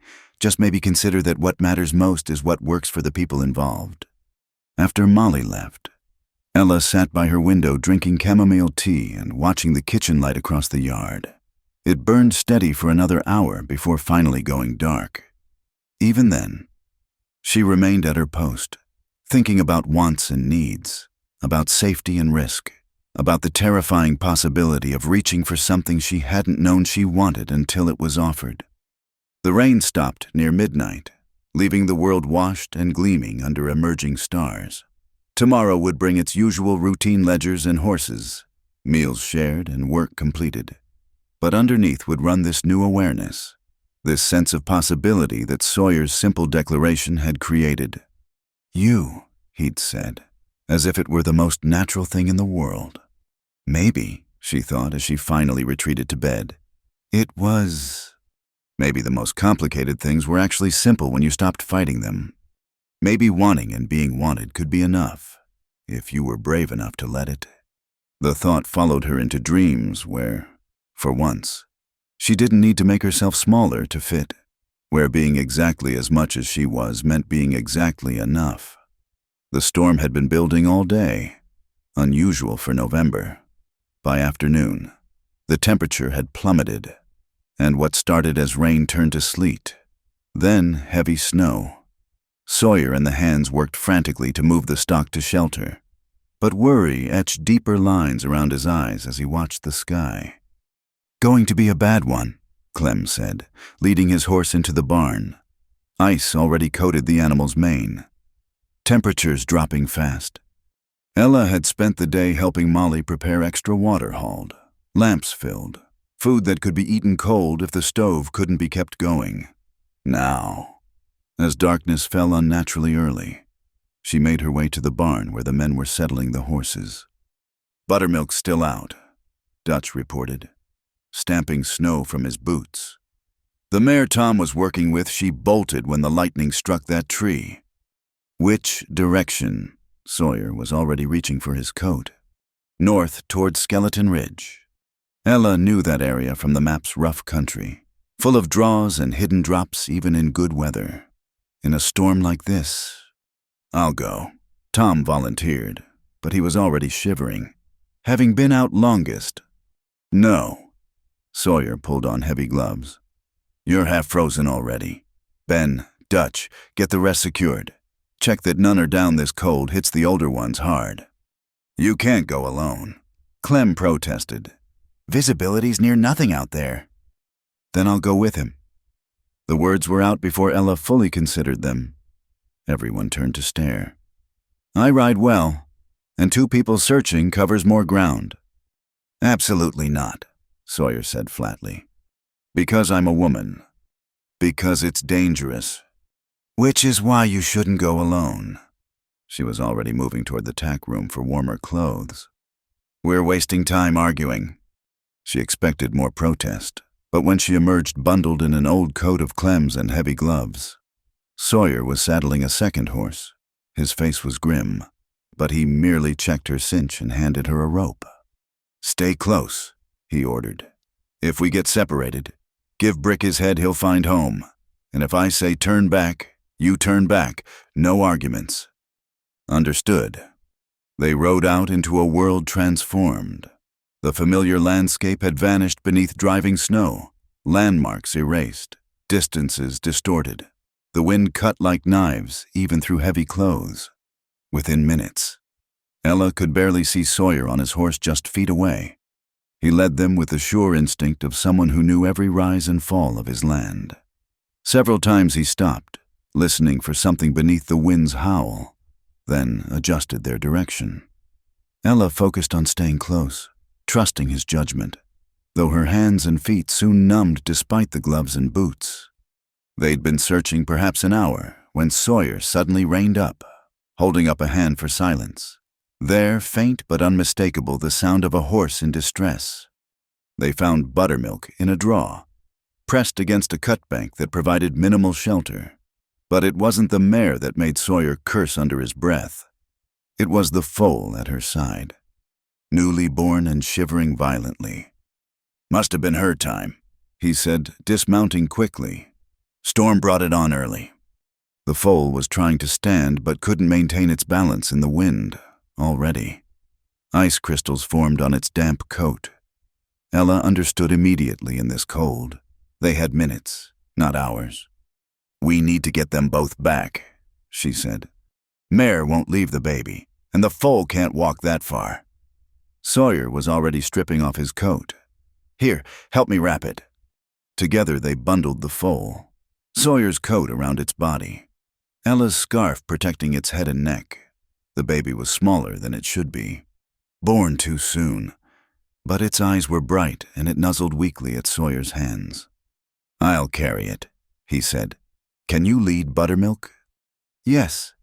Just maybe consider that what matters most is what works for the people involved." After Molly left, Ella sat by her window drinking chamomile tea and watching the kitchen light across the yard. It burned steady for another hour before finally going dark. Even then, she remained at her post, thinking about wants and needs, about safety and risk, about the terrifying possibility of reaching for something she hadn't known she wanted until it was offered. The rain stopped near midnight, leaving the world washed and gleaming under emerging stars. Tomorrow would bring its usual routine ledgers and horses, meals shared and work completed. But underneath would run this new awareness, this sense of possibility that Sawyer's simple declaration had created. "You," he'd said, as if it were the most natural thing in the world. Maybe, she thought as she finally retreated to bed, it was... Maybe the most complicated things were actually simple when you stopped fighting them. Maybe wanting and being wanted could be enough, if you were brave enough to let it. The thought followed her into dreams where, for once, she didn't need to make herself smaller to fit, where being exactly as much as she was meant being exactly enough. The storm had been building all day, unusual for November. By afternoon, the temperature had plummeted, and what started as rain turned to sleet, then heavy snow. Sawyer and the hands worked frantically to move the stock to shelter, but worry etched deeper lines around his eyes as he watched the sky. "Going to be a bad one," Clem said, leading his horse into the barn. Ice already coated the animal's mane. Temperatures dropping fast. Ella had spent the day helping Molly prepare extra water hauled, lamps filled, food that could be eaten cold if the stove couldn't be kept going. Now, as darkness fell unnaturally early, she made her way to the barn where the men were settling the horses. "Buttermilk's still out," Dutch reported, stamping snow from his boots. "The mare Tom was working with, she bolted when the lightning struck that tree." "Which direction?" Sawyer was already reaching for his coat. "North toward Skeleton Ridge." Ella knew that area from the map's rough country, full of draws and hidden drops even in good weather. In a storm like this, "I'll go," Tom volunteered, but he was already shivering, having been out longest. No. Sawyer pulled on heavy gloves. You're half frozen already. Ben, Dutch, get the rest secured. Check that none are down this cold hits the older ones hard. You can't go alone. Clem protested. Visibility's near nothing out there. Then I'll go with him. The words were out before Ella fully considered them. Everyone turned to stare. I ride well, and 2 people searching covers more ground. Absolutely not, Sawyer said flatly. Because I'm a woman. Because it's dangerous. Which is why you shouldn't go alone. She was already moving toward the tack room for warmer clothes. We're wasting time arguing. She expected more protest, but when she emerged bundled in an old coat of Clem's and heavy gloves, Sawyer was saddling a second horse. His face was grim, but he merely checked her cinch and handed her a rope. Stay close, he ordered. If we get separated, give Brick his head he'll find home. And if I say turn back, you turn back. No arguments. Understood. They rode out into a world transformed. The familiar landscape had vanished beneath driving snow, landmarks erased, distances distorted. The wind cut like knives, even through heavy clothes. Within minutes, Ella could barely see Sawyer on his horse just feet away. He led them with the sure instinct of someone who knew every rise and fall of his land. Several times he stopped, listening for something beneath the wind's howl, then adjusted their direction. Ella focused on staying close, trusting his judgment, though her hands and feet soon numbed despite the gloves and boots. They'd been searching perhaps an hour when Sawyer suddenly reined up, holding up a hand for silence. There, faint but unmistakable, the sound of a horse in distress. They found Buttermilk in a draw, pressed against a cutbank that provided minimal shelter. But it wasn't the mare that made Sawyer curse under his breath. It was the foal at her side, newly born and shivering violently. Must have been her time, he said, dismounting quickly. Storm brought it on early. The foal was trying to stand but couldn't maintain its balance in the wind already. Ice crystals formed on its damp coat. Ella understood immediately in this cold. They had minutes, not hours. We need to get them both back, she said. Mare won't leave the baby, and the foal can't walk that far. Sawyer was already stripping off his coat. Here, help me wrap it. Together they bundled the foal. Sawyer's coat around its body, Ella's scarf protecting its head and neck. The baby was smaller than it should be. Born too soon, but its eyes were bright and it nuzzled weakly at Sawyer's hands. I'll carry it, he said. Can you lead Buttermilk? Yes.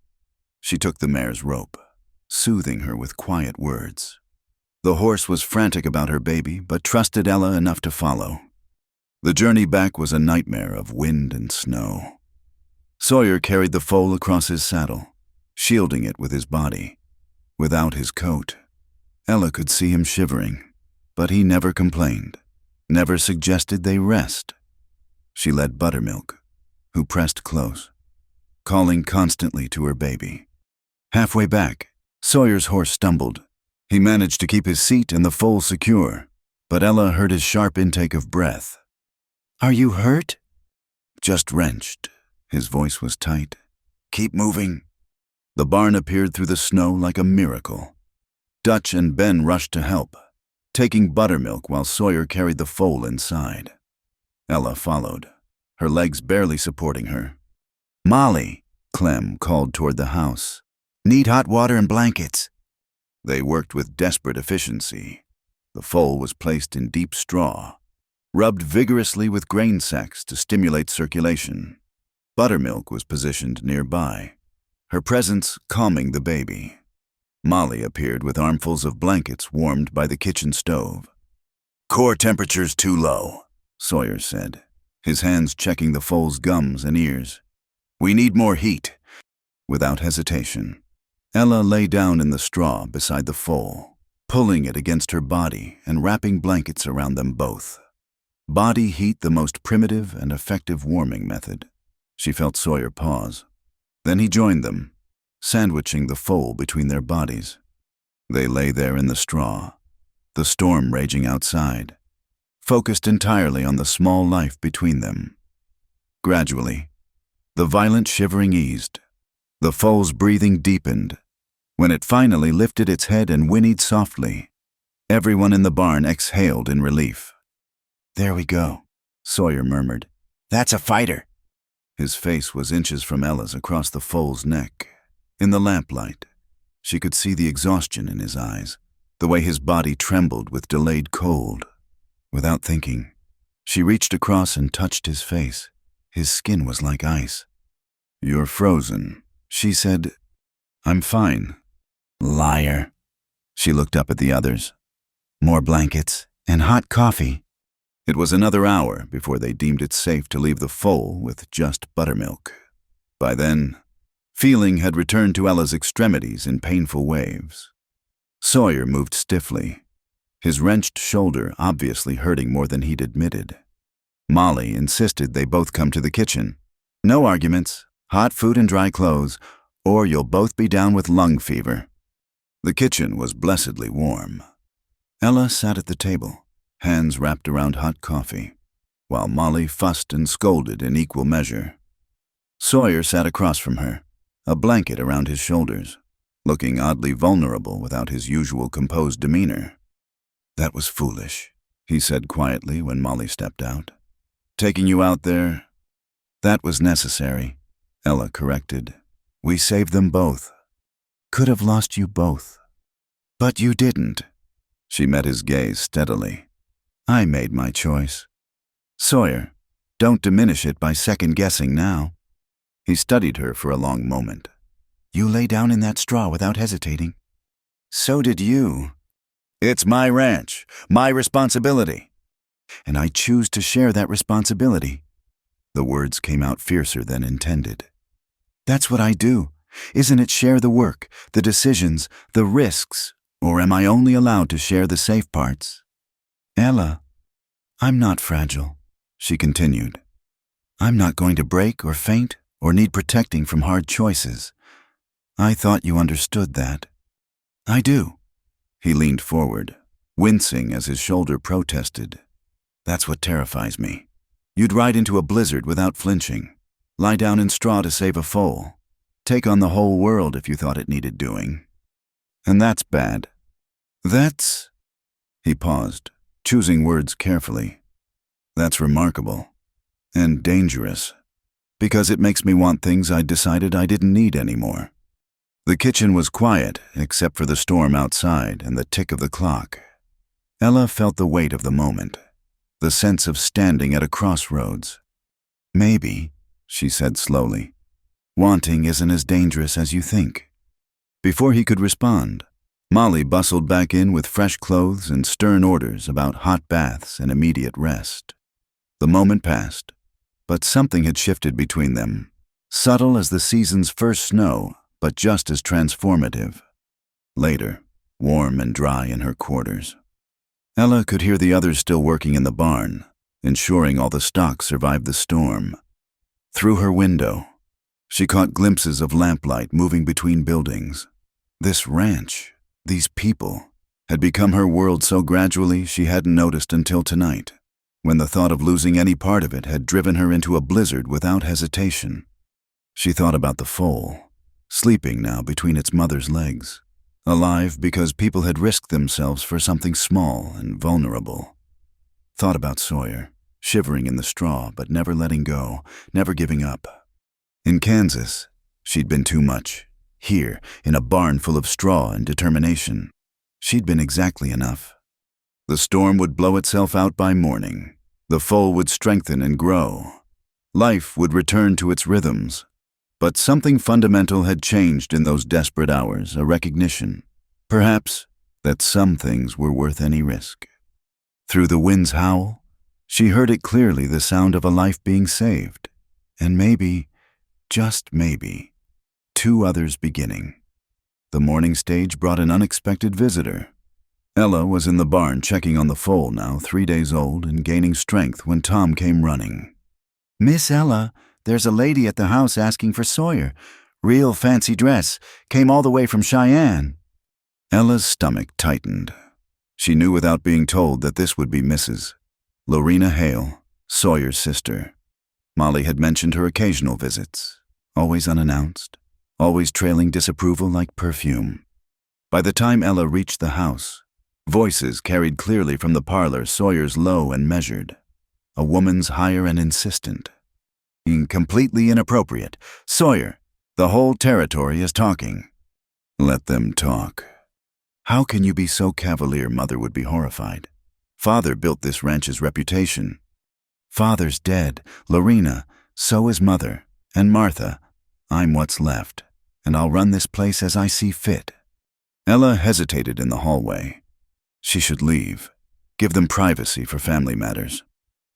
She took the mare's rope, soothing her with quiet words. The horse was frantic about her baby, but trusted Ella enough to follow. The journey back was a nightmare of wind and snow. Sawyer carried the foal across his saddle, shielding it with his body. Without his coat, Ella could see him shivering, but he never complained, never suggested they rest. She led Buttermilk, who pressed close, calling constantly to her baby. Halfway back, Sawyer's horse stumbled. He managed to keep his seat and the foal secure, but Ella heard his sharp intake of breath. Are you hurt? Just wrenched. His voice was tight. Keep moving. The barn appeared through the snow like a miracle. Dutch and Ben rushed to help, taking Buttermilk while Sawyer carried the foal inside. Ella followed, her legs barely supporting her. Molly, Clem called toward the house. Need hot water and blankets. They worked with desperate efficiency. The foal was placed in deep straw, rubbed vigorously with grain sacks to stimulate circulation. Buttermilk was positioned nearby, her presence calming the baby. Molly appeared with armfuls of blankets warmed by the kitchen stove. Core temperature's too low, Sawyer said, his hands checking the foal's gums and ears. We need more heat. Without hesitation, Ella lay down in the straw beside the foal, pulling it against her body and wrapping blankets around them both. Body heat, the most primitive and effective warming method. She felt Sawyer pause. Then he joined them. sandwiching the foal between their bodies. They lay there in the straw, the storm raging outside, focused entirely on the small life between them. Gradually, the violent shivering eased. The foal's breathing deepened. When it finally lifted its head and whinnied softly, everyone in the barn exhaled in relief. "There we go," Sawyer murmured. "That's a fighter." His face was inches from Ella's across the foal's neck. In the lamplight, she could see the exhaustion in his eyes, the way his body trembled with delayed cold. Without thinking, she reached across and touched his face. His skin was like ice. "You're frozen," she said. "I'm fine." "Liar." She looked up at the others. "More blankets and hot coffee." It was another hour before they deemed it safe to leave the foal with just buttermilk. By then, feeling had returned to Ella's extremities in painful waves. Sawyer moved stiffly, his wrenched shoulder obviously hurting more than he'd admitted. Molly insisted they both come to the kitchen. "No arguments, hot food and dry clothes, or you'll both be down with lung fever." The kitchen was blessedly warm. Ella sat at the table, hands wrapped around hot coffee, while Molly fussed and scolded in equal measure. Sawyer sat across from her, a blanket around his shoulders, looking oddly vulnerable without his usual composed demeanor. "That was foolish," he said quietly when Molly stepped out. "Taking you out there—" "That was necessary," Ella corrected. "We saved them both. Could have lost you both. But you didn't." She met his gaze steadily. "I made my choice." "Sawyer, don't diminish it by second-guessing now." He studied her for a long moment. "You lay down in that straw without hesitating." "So did you." "It's my ranch, my responsibility." "And I choose to share that responsibility." The words came out fiercer than intended. "That's what I do. Isn't it share the work, the decisions, the risks, or am I only allowed to share the safe parts?" "Ella, I'm not fragile," she continued. "I'm not going to break or faint or need protecting from hard choices. I thought you understood that." "I do." He leaned forward, wincing as his shoulder protested. "That's what terrifies me. You'd ride into a blizzard without flinching, lie down in straw to save a foal, take on the whole world if you thought it needed doing. And that's bad. That's—" He paused, choosing words carefully. "That's remarkable. And dangerous. Because it makes me want things I decided I didn't need anymore." The kitchen was quiet, except for the storm outside and the tick of the clock. Ella felt the weight of the moment, the sense of standing at a crossroads. "Maybe," she said slowly, "wanting isn't as dangerous as you think." Before he could respond, Molly bustled back in with fresh clothes and stern orders about hot baths and immediate rest. The moment passed, but something had shifted between them, subtle as the season's first snow, but just as transformative. Later, warm and dry in her quarters. Ella could hear the others still working in the barn, ensuring all the stock survived the storm. Through her window, she caught glimpses of lamplight moving between buildings. This ranch, these people, had become her world so gradually she hadn't noticed until tonight, when the thought of losing any part of it had driven her into a blizzard without hesitation. She thought about the foal, sleeping now between its mother's legs, alive because people had risked themselves for something small and vulnerable. Thought about Sawyer, shivering in the straw but never letting go, never giving up. In Kansas, she'd been too much. Here, in a barn full of straw and determination, she'd been exactly enough. The storm would blow itself out by morning. The foal would strengthen and grow. Life would return to its rhythms. But something fundamental had changed in those desperate hours, a recognition, perhaps, that some things were worth any risk. Through the wind's howl, she heard it clearly, the sound of a life being saved, and maybe, just maybe, two others beginning. The morning stage brought an unexpected visitor. Ella was in the barn checking on the foal now, 3 days old and gaining strength when Tom came running. "Miss Ella, there's a lady at the house asking for Sawyer. Real fancy dress. Came all the way from Cheyenne. Ella's stomach tightened. She knew without being told that this would be Mrs. Lorena Hale, Sawyer's sister. Molly had mentioned her occasional visits, always unannounced, always trailing disapproval like perfume. By the time Ella reached the house, voices carried clearly from the parlor, Sawyer's low and measured, a woman's higher and insistent. Completely inappropriate. Sawyer, the whole territory is talking. Let them talk. How can you be so cavalier? Mother would be horrified. Father built this ranch's reputation. Father's dead. Lorena, so is Mother. And Martha, I'm what's left, and I'll run this place as I see fit. Ella hesitated in the hallway. She should leave, give them privacy for family matters.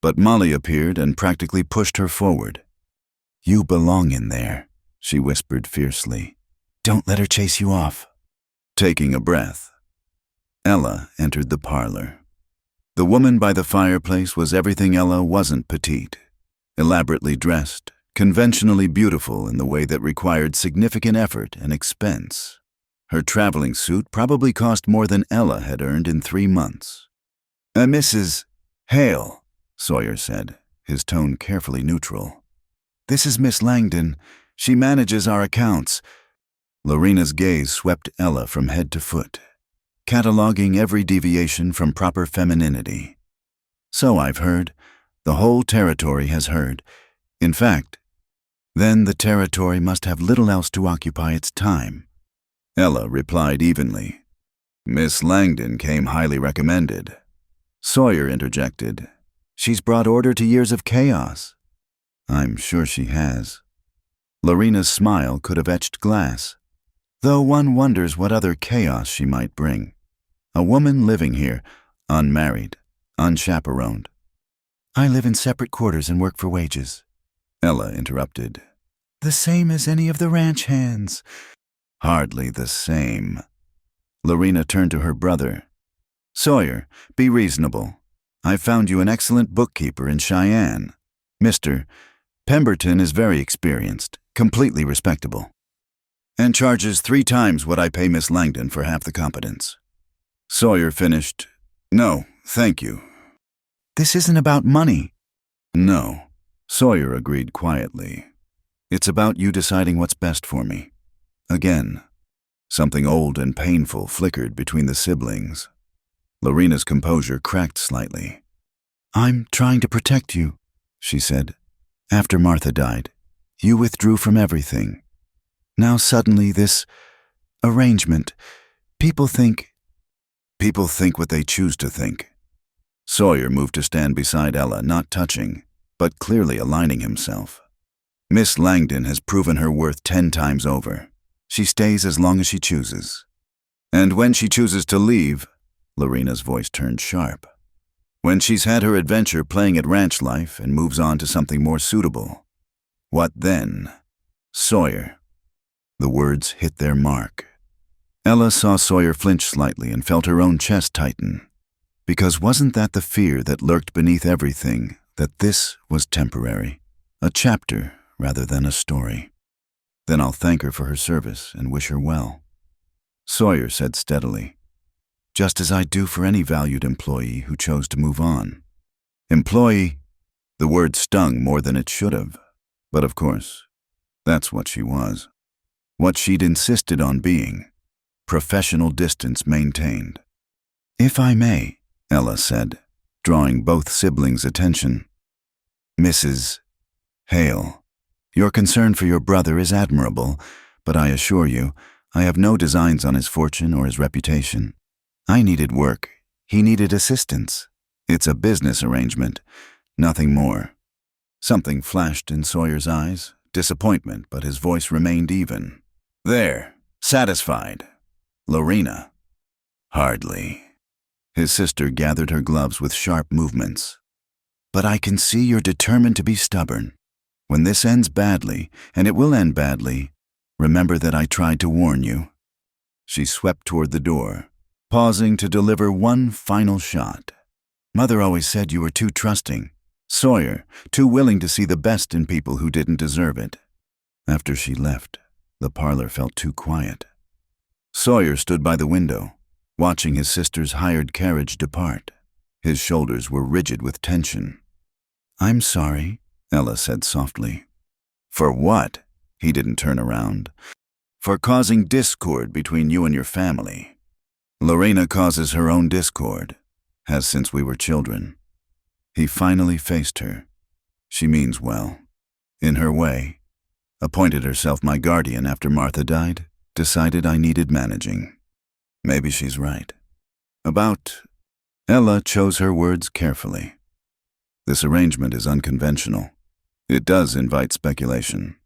But Molly appeared and practically pushed her forward. You belong in there, she whispered fiercely. Don't let her chase you off. Taking a breath, Ella entered the parlor. The woman by the fireplace was everything Ella wasn't petite. Elaborately dressed, conventionally beautiful in the way that required significant effort and expense. Her traveling suit probably cost more than Ella had earned in 3 months. Mrs. Hale, Sawyer said, his tone carefully neutral. This is Miss Langdon. She manages our accounts. Lorena's gaze swept Ella from head to foot, cataloging every deviation from proper femininity. So I've heard. The whole territory has heard. In fact, then the territory must have little else to occupy its time. Ella replied evenly. Miss Langdon came highly recommended. Sawyer interjected. She's brought order to years of chaos. I'm sure she has. Lorena's smile could have etched glass, though one wonders what other chaos she might bring. A woman living here, unmarried, unchaperoned. I live in separate quarters and work for wages. Ella interrupted. The same as any of the ranch hands. Hardly the same. Lorena turned to her brother. Sawyer, be reasonable. I've found you an excellent bookkeeper in Cheyenne. Mr. Pemberton is very experienced, completely respectable, and charges 3 times what I pay Miss Langdon for half the competence. Sawyer finished, No, thank you. This isn't about money. No, Sawyer agreed quietly. It's about you deciding what's best for me. Again, something old and painful flickered between the siblings. Lorena's composure cracked slightly. I'm trying to protect you, she said. After Martha died, you withdrew from everything. Now suddenly this arrangement, people think what they choose to think. Sawyer moved to stand beside Ella, not touching, but clearly aligning himself. Miss Langdon has proven her worth 10 times over. She stays as long as she chooses. And when she chooses to leave, Lorena's voice turned sharp. When she's had her adventure playing at ranch life and moves on to something more suitable. What then? Sawyer. The words hit their mark. Ella saw Sawyer flinch slightly and felt her own chest tighten. Because wasn't that the fear that lurked beneath everything, that this was temporary, a chapter rather than a story? Then I'll thank her for her service and wish her well. Sawyer said steadily, just as I'd do for any valued employee who chose to move on. Employee, the word stung more than it should have. But of course, that's what she was. What she'd insisted on being. Professional distance maintained. If I may, Ella said, drawing both siblings' attention. Mrs. Hale, your concern for your brother is admirable, but I assure you, I have no designs on his fortune or his reputation. I needed work. He needed assistance. It's a business arrangement, nothing more. Something flashed in Sawyer's eyes, disappointment, but his voice remained even. There, satisfied. Lorena. Hardly. His sister gathered her gloves with sharp movements. But I can see you're determined to be stubborn. When this ends badly, and it will end badly, remember that I tried to warn you. She swept toward the door, pausing to deliver one final shot. Mother always said you were too trusting. Sawyer, too willing to see the best in people who didn't deserve it. After she left, The parlor felt too quiet. Sawyer stood by the window, watching his sister's hired carriage depart. His shoulders were rigid with tension. "I'm sorry," Ella said softly. "For what?" He didn't turn around. "For causing discord between you and your family. Lorena causes her own discord, has since we were children." He finally faced her. She means well. In her way. Appointed herself my guardian after Martha died. Decided I needed managing. Maybe she's right. Ella chose her words carefully. "This arrangement is unconventional. It does invite speculation.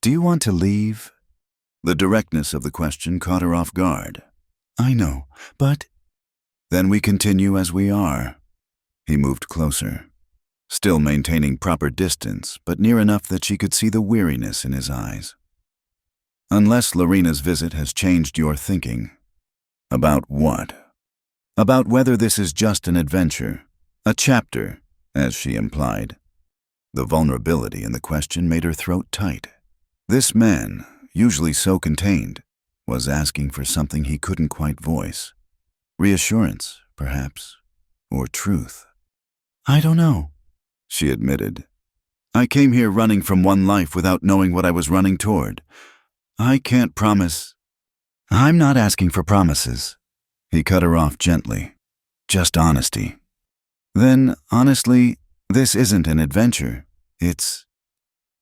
Do you want to leave?" The directness of the question caught her off guard. "I know, but—" "Then we continue as we are." He moved closer, still maintaining proper distance, but near enough that she could see the weariness in his eyes. "Unless Lorena's visit has changed your thinking." "About what?" "About whether this is just an adventure, a chapter, as she implied." The vulnerability in the question made her throat tight. This man, usually so contained, was asking for something he couldn't quite voice. Reassurance, perhaps, or truth. "I don't know," she admitted. "I came here running from one life without knowing what I was running toward. I can't promise—" "I'm not asking for promises." He cut her off gently. "Just honesty." "Then, honestly, this isn't an adventure. It's—"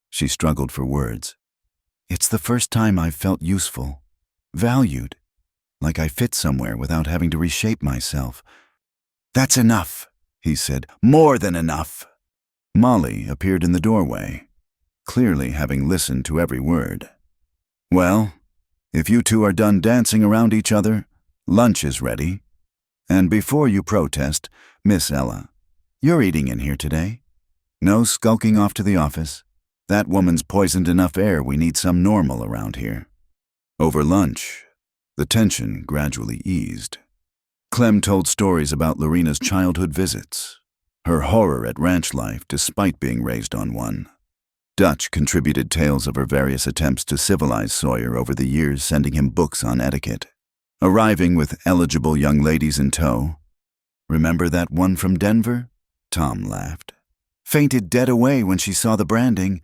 She struggled for words. "It's the first time I've felt useful, valued, like I fit somewhere without having to reshape myself." "That's enough," he said. "More than enough." Molly appeared in the doorway, clearly having listened to every word. "Well, if you two are done dancing around each other, lunch is ready. And before you protest, Miss Ella, you're eating in here today. No skulking off to the office. That woman's poisoned enough air, we need some normal around here." Over lunch, the tension gradually eased. Clem told stories about Lorena's childhood visits, her horror at ranch life despite being raised on one. Dutch contributed tales of her various attempts to civilize Sawyer over the years, sending him books on etiquette. Arriving with eligible young ladies in tow. "Remember that one from Denver?" Tom laughed. "Fainted dead away when she saw the branding."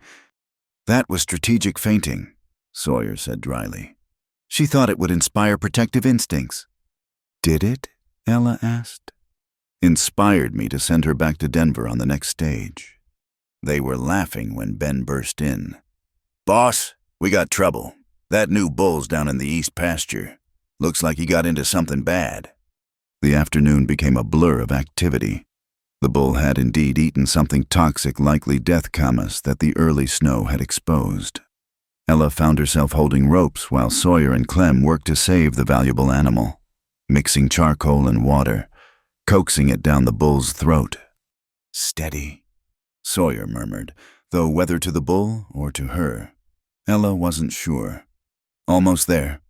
"That was strategic fainting," Sawyer said dryly. "She thought it would inspire protective instincts." "Did it?" Ella asked. "Inspired me to send her back to Denver on the next stage." They were laughing when Ben burst in. "Boss, we got trouble. That new bull's down in the east pasture. Looks like he got into something bad." The afternoon became a blur of activity. The bull had indeed eaten something toxic, likely death camas, that the early snow had exposed. Ella found herself holding ropes while Sawyer and Clem worked to save the valuable animal, mixing charcoal and water, coaxing it down the bull's throat. "Steady," Sawyer murmured, though whether to the bull or to her, Ella wasn't sure. Almost there.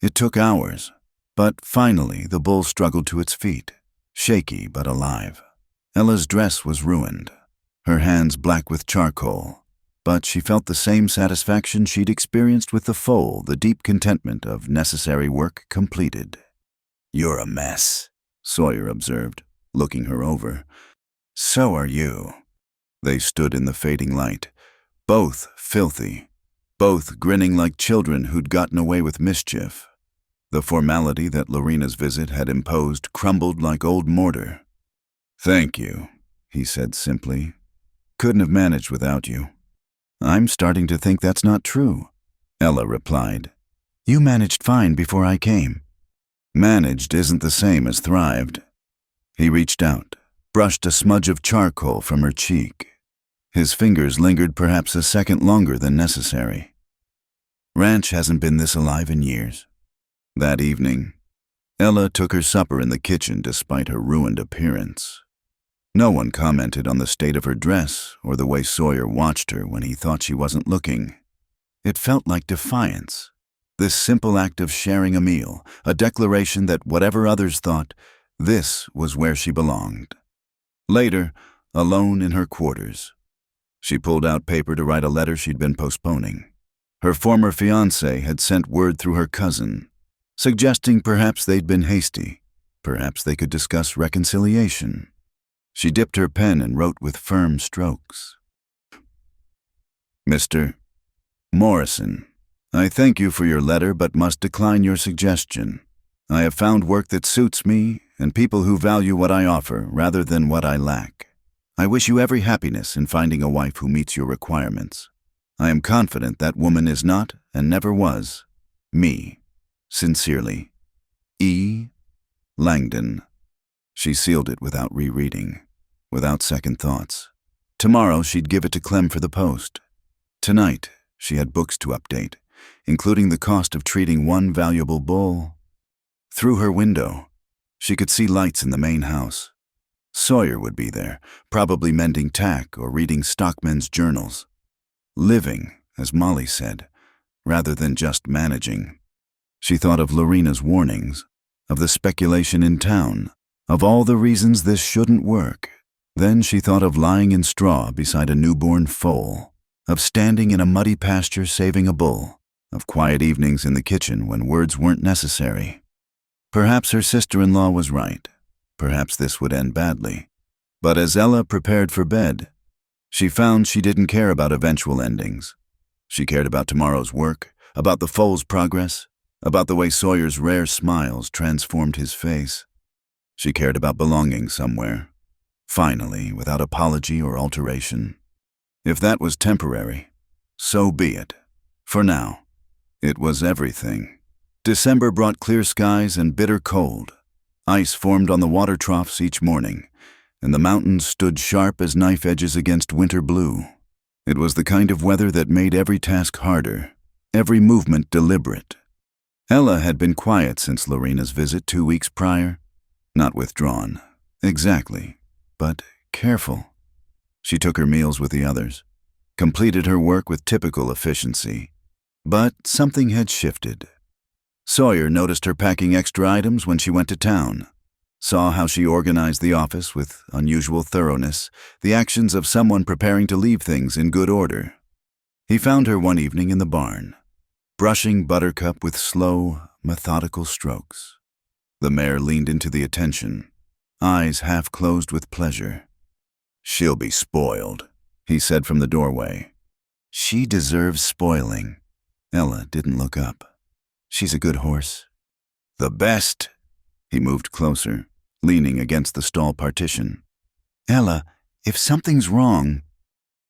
It took hours, but finally the bull struggled to its feet, shaky but alive. Ella's dress was ruined, her hands black with charcoal, but she felt the same satisfaction she'd experienced with the foal, the deep contentment of necessary work completed. "You're a mess," Sawyer observed, looking her over. "So are you." They stood in the fading light, both filthy, both grinning like children who'd gotten away with mischief. The formality that Lorena's visit had imposed crumbled like old mortar. "Thank you," he said simply. "Couldn't have managed without you." "I'm starting to think that's not true," Ella replied. "You managed fine before I came." "Managed isn't the same as thrived." He reached out, brushed a smudge of charcoal from her cheek. His fingers lingered perhaps a second longer than necessary. "Ranch hasn't been this alive in years." That evening, Ella took her supper in the kitchen despite her ruined appearance. No one commented on the state of her dress or the way Sawyer watched her when he thought she wasn't looking. It felt like defiance, this simple act of sharing a meal, a declaration that whatever others thought, this was where she belonged. Later, alone in her quarters, she pulled out paper to write a letter she'd been postponing. Her former fiancé had sent word through her cousin, suggesting perhaps they'd been hasty. Perhaps they could discuss reconciliation. She dipped her pen and wrote with firm strokes. Mr. Morrison, I thank you for your letter but must decline your suggestion. I have found work that suits me and people who value what I offer rather than what I lack. I wish you every happiness in finding a wife who meets your requirements. I am confident that woman is not, and never was, me. Sincerely, E. Langdon. She sealed it without rereading, without second thoughts. Tomorrow she'd give it to Clem for the post. Tonight she had books to update, including the cost of treating one valuable bull. Through her window, she could see lights in the main house. Sawyer would be there, probably mending tack or reading stockmen's journals. Living, as Molly said, rather than just managing. She thought of Lorena's warnings, of the speculation in town, of all the reasons this shouldn't work. Then she thought of lying in straw beside a newborn foal, of standing in a muddy pasture saving a bull, of quiet evenings in the kitchen when words weren't necessary. Perhaps her sister-in-law was right. Perhaps this would end badly. But as Ella prepared for bed, she found she didn't care about eventual endings. She cared about tomorrow's work, about the foal's progress, about the way Sawyer's rare smiles transformed his face. She cared about belonging somewhere, finally, without apology or alteration. If that was temporary, so be it. For now, it was everything. December brought clear skies and bitter cold. Ice formed on the water troughs each morning, and the mountains stood sharp as knife edges against winter blue. It was the kind of weather that made every task harder, every movement deliberate. Ella had been quiet since Lorena's visit 2 weeks prior. Not withdrawn, exactly, but careful. She took her meals with the others, completed her work with typical efficiency. But something had shifted. Sawyer noticed her packing extra items when she went to town, saw how she organized the office with unusual thoroughness, the actions of someone preparing to leave things in good order. He found her one evening in the barn, brushing Buttercup with slow, methodical strokes. The mare leaned into the attention, eyes half closed with pleasure. "She'll be spoiled," he said from the doorway. "She deserves spoiling." Ella didn't look up. "She's a good horse." "The best." He moved closer, leaning against the stall partition. "Ella, if something's wrong—"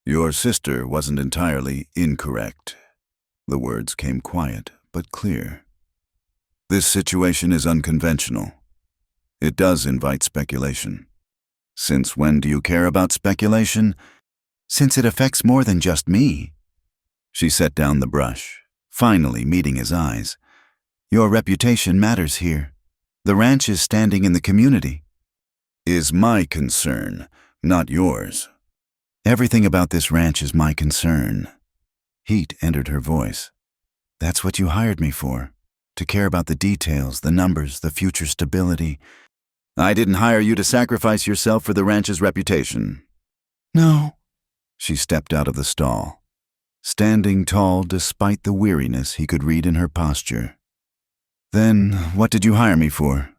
"Your sister wasn't entirely incorrect." The words came quiet but clear. "This situation is unconventional. It does invite speculation." "Since when do you care about speculation?" "Since it affects more than just me." She set down the brush, finally meeting his eyes. "Your reputation matters here. The ranch is standing in the community." "Is my concern, not yours." "Everything about this ranch is my concern." Heat entered her voice. "That's what you hired me for, to care about the details, the numbers, the future stability." "I didn't hire you to sacrifice yourself for the ranch's reputation." "No." She stepped out of the stall, standing tall despite the weariness he could read in her posture. "Then what did you hire me for?"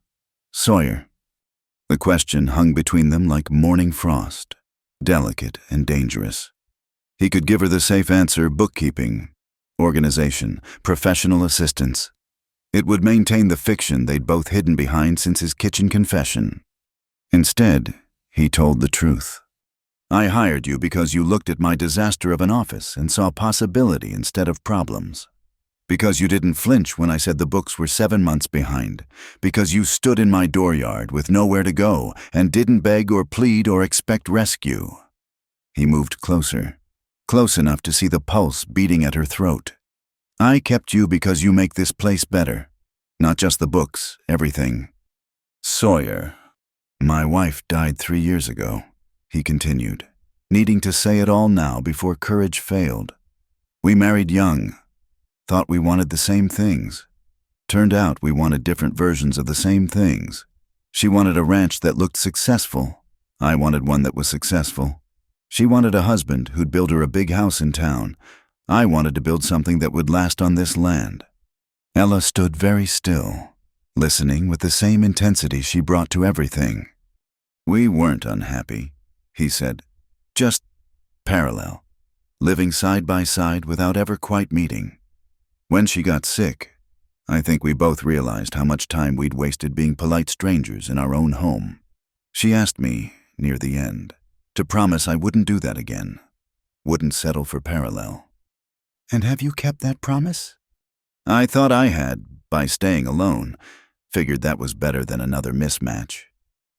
"Sawyer." The question hung between them like morning frost, delicate and dangerous. He could give her the safe answer: bookkeeping, organization, professional assistance. It would maintain the fiction they'd both hidden behind since his kitchen confession. Instead, he told the truth. "I hired you because you looked at my disaster of an office and saw possibility instead of problems. Because you didn't flinch when I said the books were 7 months behind. Because you stood in my dooryard with nowhere to go and didn't beg or plead or expect rescue." He moved closer, close enough to see the pulse beating at her throat. "I kept you because you make this place better. Not just the books, everything." "Sawyer, my wife died 3 years ago," he continued, needing to say it all now before courage failed. "We married young. Thought we wanted the same things. Turned out we wanted different versions of the same things. She wanted a ranch that looked successful. I wanted one that was successful. She wanted a husband who'd build her a big house in town. I wanted to build something that would last on this land. Ella stood very still, listening with the same intensity she brought to everything. We weren't unhappy, he said. Just parallel, living side by side without ever quite meeting. When she got sick, I think we both realized how much time we'd wasted being polite strangers in our own home. She asked me, near the end, to promise I wouldn't do that again, wouldn't settle for parallel. And have you kept that promise? I thought I had, by staying alone. Figured that was better than another mismatch.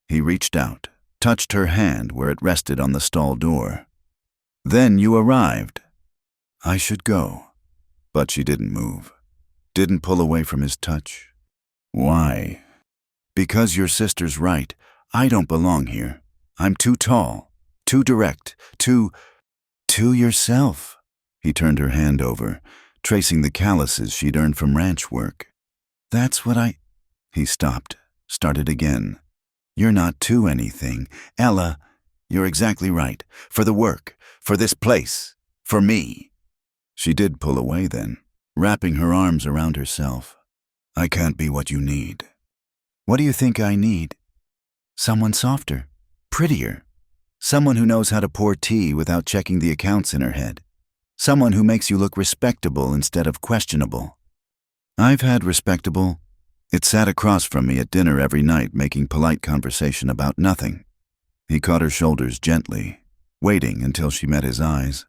He reached out, touched her hand where it rested on the stall door. Then you arrived. I should go. But she didn't move. Didn't pull away from his touch. Why? Because your sister's right. I don't belong here. I'm too tall, too direct, too yourself. He turned her hand over, tracing the calluses she'd earned from ranch work. That's what He stopped, started again. You're not to anything. Ella, you're exactly right. For the work, for this place, for me. She did pull away then, wrapping her arms around herself. I can't be what you need. What do you think I need? Someone softer, prettier. Someone who knows how to pour tea without checking the accounts in her head. Someone who makes you look respectable instead of questionable. I've had respectable. It sat across from me at dinner every night making polite conversation about nothing. He caught her shoulders gently, waiting until she met his eyes.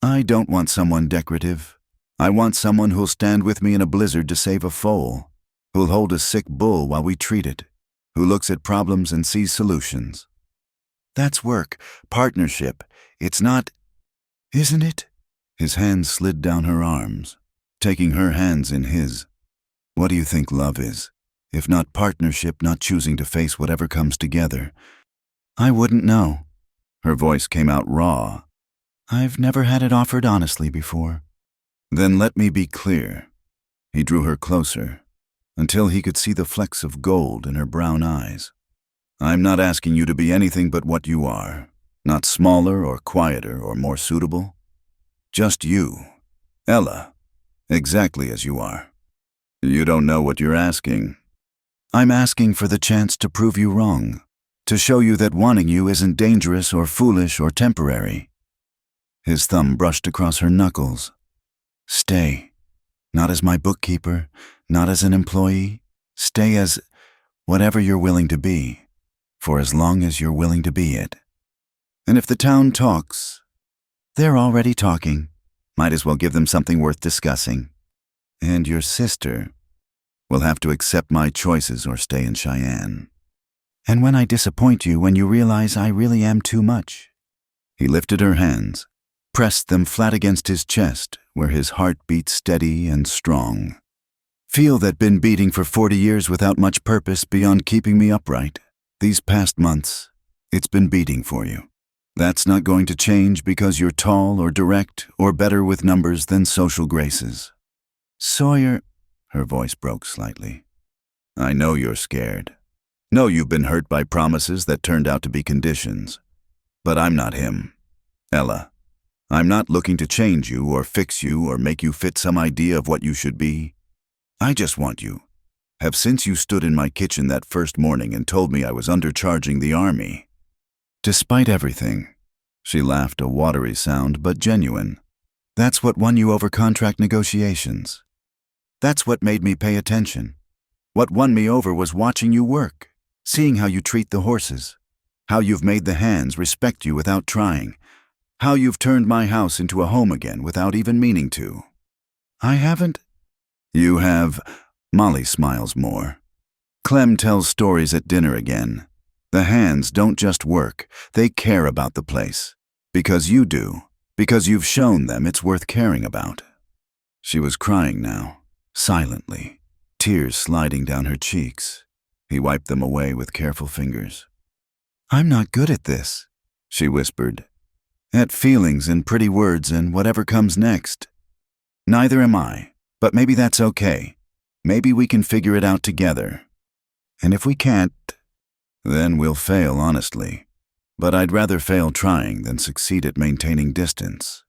I don't want someone decorative. I want someone who'll stand with me in a blizzard to save a foal, who'll hold a sick bull while we treat it, who looks at problems and sees solutions. That's work, partnership. It's not, isn't it? His hands slid down her arms, taking her hands in his. What do you think love is? If not partnership, not choosing to face whatever comes together. I wouldn't know. Her voice came out raw. I've never had it offered honestly before. Then let me be clear. He drew her closer, until he could see the flecks of gold in her brown eyes. I'm not asking you to be anything but what you are, not smaller or quieter or more suitable. Just you, Ella, exactly as you are. You don't know what you're asking. I'm asking for the chance to prove you wrong, to show you that wanting you isn't dangerous or foolish or temporary. His thumb brushed across her knuckles. Stay, not as my bookkeeper, not as an employee. Stay as whatever you're willing to be, for as long as you're willing to be it. And if the town talks, they're already talking. Might as well give them something worth discussing. And your sister will have to accept my choices or stay in Cheyenne. And when I disappoint you, when you realize I really am too much. He lifted her hands, pressed them flat against his chest, where his heart beat steady and strong. Feel that been beating for 40 years without much purpose beyond keeping me upright. These past months, it's been beating for you. That's not going to change because you're tall or direct or better with numbers than social graces. Sawyer, her voice broke slightly. I know you're scared. Know you've been hurt by promises that turned out to be conditions. But I'm not him. Ella, I'm not looking to change you or fix you or make you fit some idea of what you should be. I just want you. Have since you stood in my kitchen that first morning and told me I was undercharging the army. Despite everything, she laughed, a watery sound but genuine. That's what won you over contract negotiations. That's what made me pay attention. What won me over was watching you work, seeing how you treat the horses, how you've made the hands respect you without trying, how you've turned my house into a home again without even meaning to. I haven't. You have. Molly smiles more. Clem tells stories at dinner again. The hands don't just work, they care about the place. Because you do. Because you've shown them it's worth caring about. She was crying now, silently, tears sliding down her cheeks. He wiped them away with careful fingers. I'm not good at this, she whispered. At feelings and pretty words and whatever comes next. Neither am I, but maybe that's okay. Maybe we can figure it out together. And if we can't, then we'll fail honestly. But I'd rather fail trying than succeed at maintaining distance.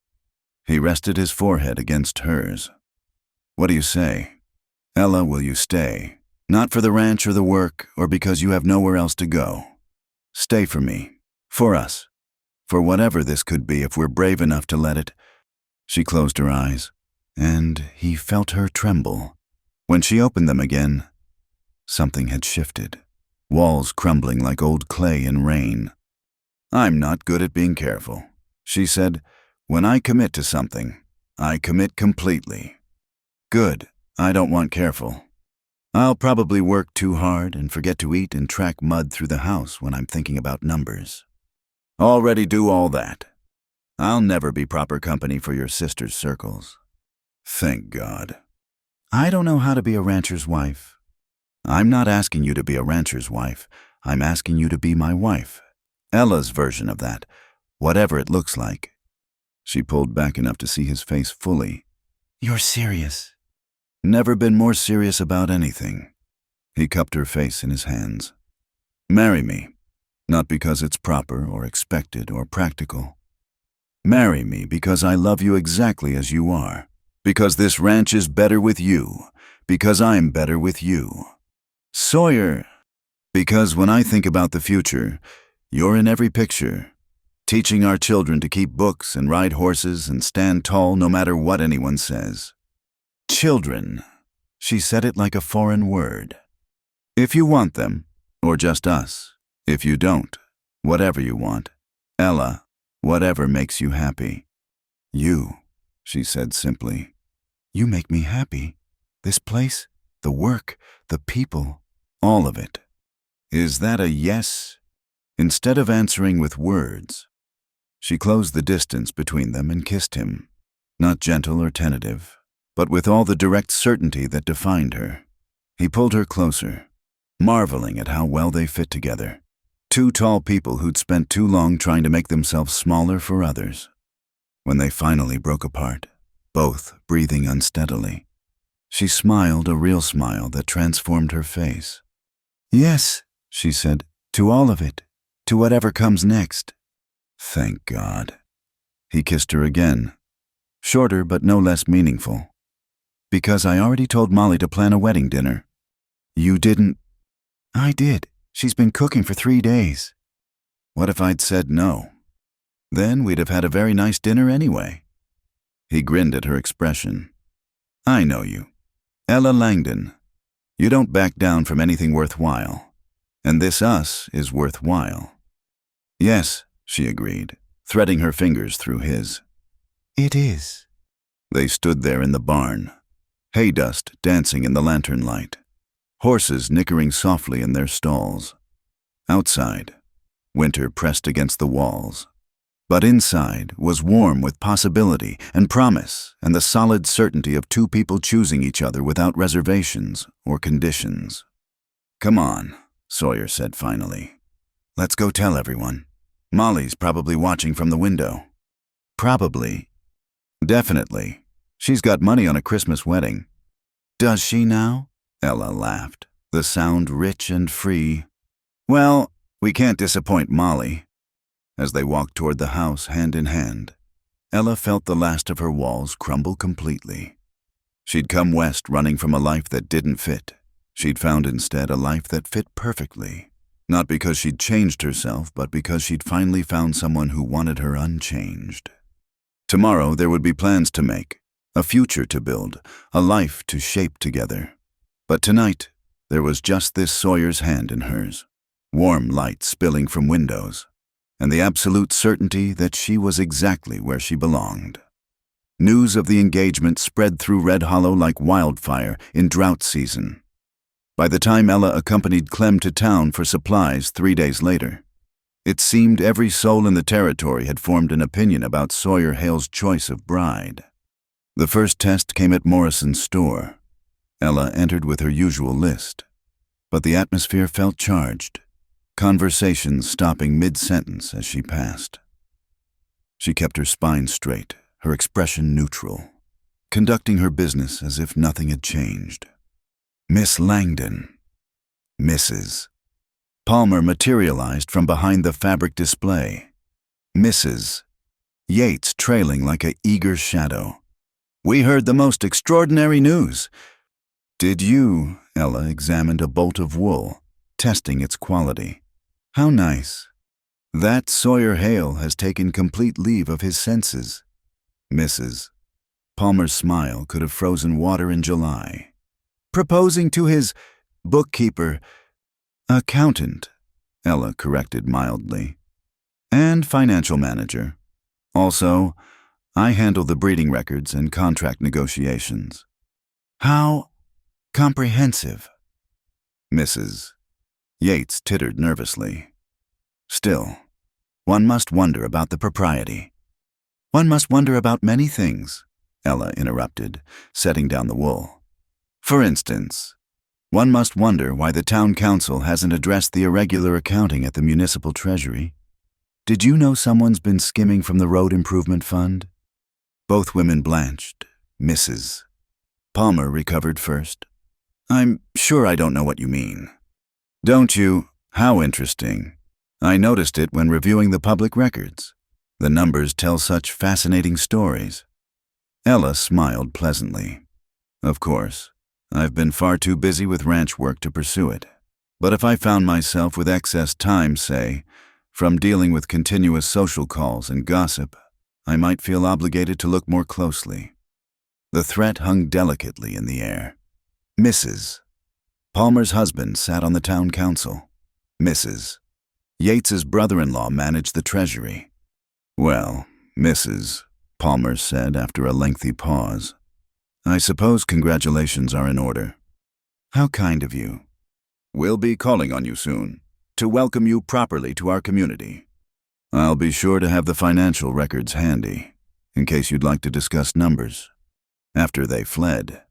He rested his forehead against hers. "What do you say? Ella, will you stay? Not for the ranch or the work, or because you have nowhere else to go. Stay for me. For us. For whatever this could be if we're brave enough to let it." She closed her eyes, and he felt her tremble. When she opened them again, something had shifted. Walls crumbling like old clay in rain. "I'm not good at being careful," she said. "When I commit to something, I commit completely." "Good. I don't want careful. I'll probably work too hard and forget to eat and track mud through the house when I'm thinking about numbers. Already do all that. I'll never be proper company for your sister's circles. Thank God. I don't know how to be a rancher's wife. I'm not asking you to be a rancher's wife. I'm asking you to be my wife. Ella's version of that, whatever it looks like." She pulled back enough to see his face fully. "You're serious?" "Never been more serious about anything." He cupped her face in his hands. "Marry me, not because it's proper or expected or practical. Marry me because I love you exactly as you are, because this ranch is better with you, because I'm better with you. Sawyer, because when I think about the future, you're in every picture, teaching our children to keep books and ride horses and stand tall no matter what anyone says. Children." She said it like a foreign word. "If you want them, or just us. If you don't, whatever you want. Ella, whatever makes you happy." "You," she said simply. "You make me happy. This place, the work, the people, all of it." "Is that a yes?" Instead of answering with words, she closed the distance between them and kissed him, not gentle or tentative, but with all the direct certainty that defined her. He pulled her closer, marveling at how well they fit together. Two tall people who'd spent too long trying to make themselves smaller for others. When they finally broke apart, both breathing unsteadily, she smiled a real smile that transformed her face. "Yes," she said, "to all of it, to whatever comes next." "Thank God." He kissed her again, shorter but no less meaningful. "Because I already told Molly to plan a wedding dinner." "You didn't?" "I did. She's been cooking for 3 days. "What if I'd said no? Then we'd have had a very nice dinner anyway." He grinned at her expression. "I know you. Ella Langdon. You don't back down from anything worthwhile. And this us is worthwhile." "Yes," she agreed, threading her fingers through his. "It is." They stood there in the barn, hay dust dancing in the lantern light, horses nickering softly in their stalls. Outside, winter pressed against the walls. But inside was warm with possibility and promise and the solid certainty of two people choosing each other without reservations or conditions. "Come on," Sawyer said finally. "Let's go tell everyone. Molly's probably watching from the window." "Probably." "Definitely. She's got money on a Christmas wedding." "Does she now?" Ella laughed, the sound rich and free. "Well, we can't disappoint Molly." As they walked toward the house hand in hand, Ella felt the last of her walls crumble completely. She'd come west running from a life that didn't fit. She'd found instead a life that fit perfectly, not because she'd changed herself, but because she'd finally found someone who wanted her unchanged. Tomorrow there would be plans to make, a future to build, a life to shape together. But tonight, there was just this Sawyer's hand in hers, warm light spilling from windows, and the absolute certainty that she was exactly where she belonged. News of the engagement spread through Red Hollow like wildfire in drought season. By the time Ella accompanied Clem to town for supplies 3 days later, it seemed every soul in the territory had formed an opinion about Sawyer Hale's choice of bride. The first test came at Morrison's store. Ella entered with her usual list, but the atmosphere felt charged, conversations stopping mid-sentence as she passed. She kept her spine straight, her expression neutral, conducting her business as if nothing had changed. "Miss Langdon." "Mrs." Palmer materialized from behind the fabric display. "Mrs." Yates trailing like a eager shadow. "We heard the most extraordinary news." "Did you?" Ella examined a bolt of wool, testing its quality. "How nice. That Sawyer Hale has taken complete leave of his senses." "Mrs." Palmer's smile could have frozen water in July. "Proposing to his bookkeeper, accountant," Ella corrected mildly, "and financial manager. Also, I handle the breeding records and contract negotiations." "How comprehensive." "Mrs." Yates tittered nervously. "Still, one must wonder about the propriety." "One must wonder about many things," Ella interrupted, setting down the wool. "For instance, one must wonder why the town council hasn't addressed the irregular accounting at the municipal treasury. Did you know someone's been skimming from the road improvement fund?" Both women blanched. "Mrs." Palmer recovered first. "I'm sure I don't know what you mean." "Don't you? How interesting. I noticed it when reviewing the public records. The numbers tell such fascinating stories." Ella smiled pleasantly. "Of course, I've been far too busy with ranch work to pursue it. But if I found myself with excess time, say, from dealing with continuous social calls and gossip, I might feel obligated to look more closely." The threat hung delicately in the air. "Mrs." Palmer's husband sat on the town council. "Mrs." Yates's brother-in-law managed the treasury. "Well, Mrs." Palmer said after a lengthy pause, "I suppose congratulations are in order." "How kind of you." "We'll be calling on you soon, to welcome you properly to our community. I'll be sure to have the financial records handy, in case you'd like to discuss numbers." After they fled,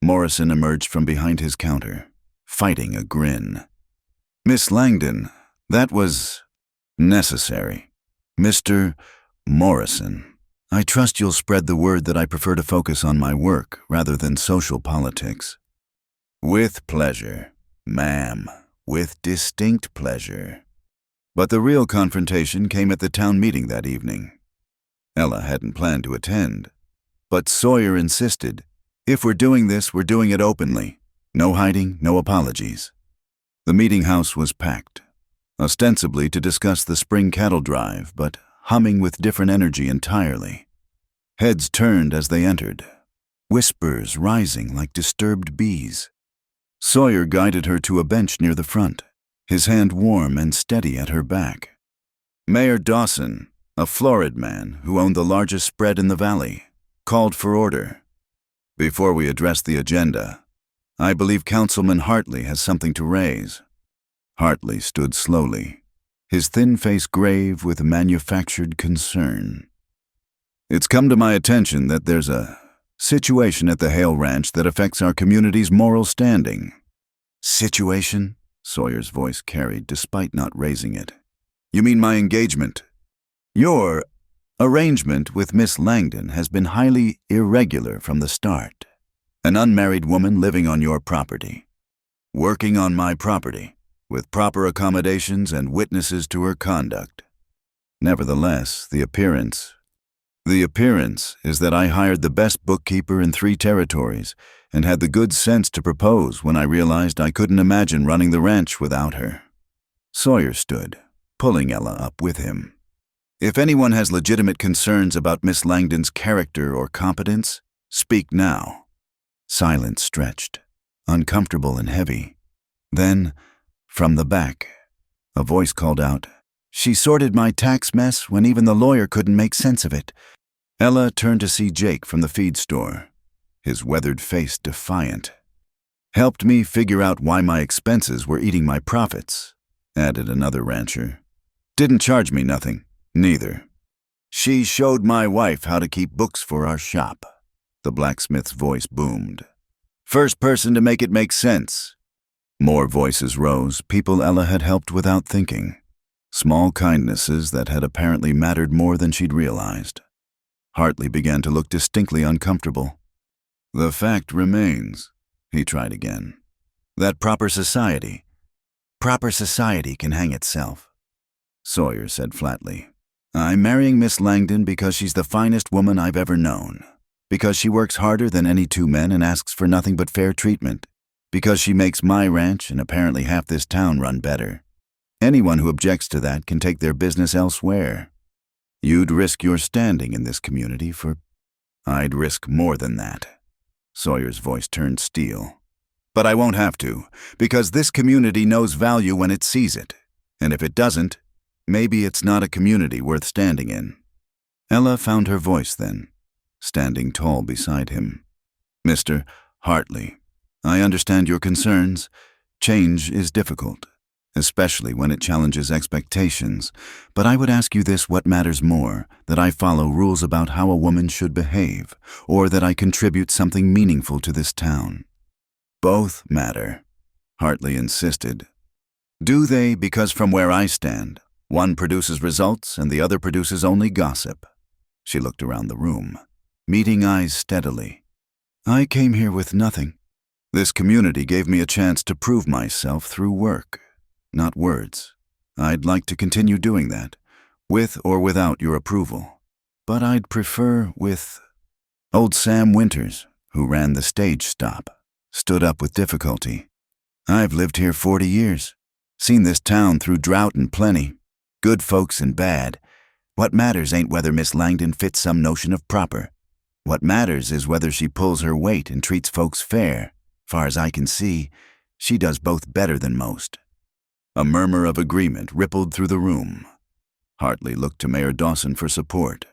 Morrison emerged from behind his counter, fighting a grin. "Miss Langdon, that was necessary. Mr. Morrison, I trust you'll spread the word that I prefer to focus on my work rather than social politics." "With pleasure, ma'am, with distinct pleasure." But the real confrontation came at the town meeting that evening. Ella hadn't planned to attend, but Sawyer insisted, "If we're doing this, we're doing it openly. No hiding, no apologies." The meeting house was packed, ostensibly to discuss the spring cattle drive, but humming with different energy entirely. Heads turned as they entered, whispers rising like disturbed bees. Sawyer guided her to a bench near the front, his hand warm and steady at her back. Mayor Dawson, a florid man who owned the largest spread in the valley, called for order. "Before we address the agenda, I believe Councilman Hartley has something to raise." Hartley stood slowly, his thin face grave with manufactured concern. "It's come to my attention that there's a situation at the Hale Ranch that affects our community's moral standing." "Situation?" Sawyer's voice carried, despite not raising it. "You mean my engagement? Your arrangement with Miss Langdon has been highly irregular from the start. An unmarried woman living on your property, working on my property, with proper accommodations and witnesses to her conduct. Nevertheless, the appearance is that I hired the best bookkeeper in 3 territories and had the good sense to propose when I realized I couldn't imagine running the ranch without her." Sawyer stood, pulling Ella up with him. "If anyone has legitimate concerns about Miss Langdon's character or competence, speak now." Silence stretched, uncomfortable and heavy. Then, from the back, a voice called out, "She sorted my tax mess when even the lawyer couldn't make sense of it." Ella turned to see Jake from the feed store, his weathered face defiant. "Helped me figure out why my expenses were eating my profits," added another rancher. "Didn't charge me nothing, neither. She showed my wife how to keep books for our shop." The blacksmith's voice boomed. "First person to make it make sense." More voices rose, people Ella had helped without thinking. Small kindnesses that had apparently mattered more than she'd realized. Hartley began to look distinctly uncomfortable. "The fact remains," he tried again, "that proper society can hang itself," Sawyer said flatly. I'm marrying Miss Langdon because she's the finest woman I've ever known. Because she works harder than any two men and asks for nothing but fair treatment. Because she makes my ranch and apparently half this town run better. Anyone who objects to that can take their business elsewhere. You'd risk your standing in this community for... I'd risk more than that. Sawyer's voice turned steel. But I won't have to, because this community knows value when it sees it. And if it doesn't, maybe it's not a community worth standing in. Ella found her voice then, standing tall beside him. Mr. Hartley, I understand your concerns. Change is difficult, especially when it challenges expectations. But I would ask you this: what matters more, that I follow rules about how a woman should behave, or that I contribute something meaningful to this town? Both matter, Hartley insisted. Do they? Because from where I stand, one produces results and the other produces only gossip. She looked around the room, meeting eyes steadily. I came here with nothing. This community gave me a chance to prove myself through work, not words. I'd like to continue doing that, with or without your approval. But I'd prefer with... Old Sam Winters, who ran the stage stop, stood up with difficulty. I've lived here 40 years, seen this town through drought and plenty, good folks and bad. What matters ain't whether Miss Langdon fits some notion of proper. What matters is whether she pulls her weight and treats folks fair. Far as I can see, she does both better than most. A murmur of agreement rippled through the room. Hartley looked to Mayor Dawson for support,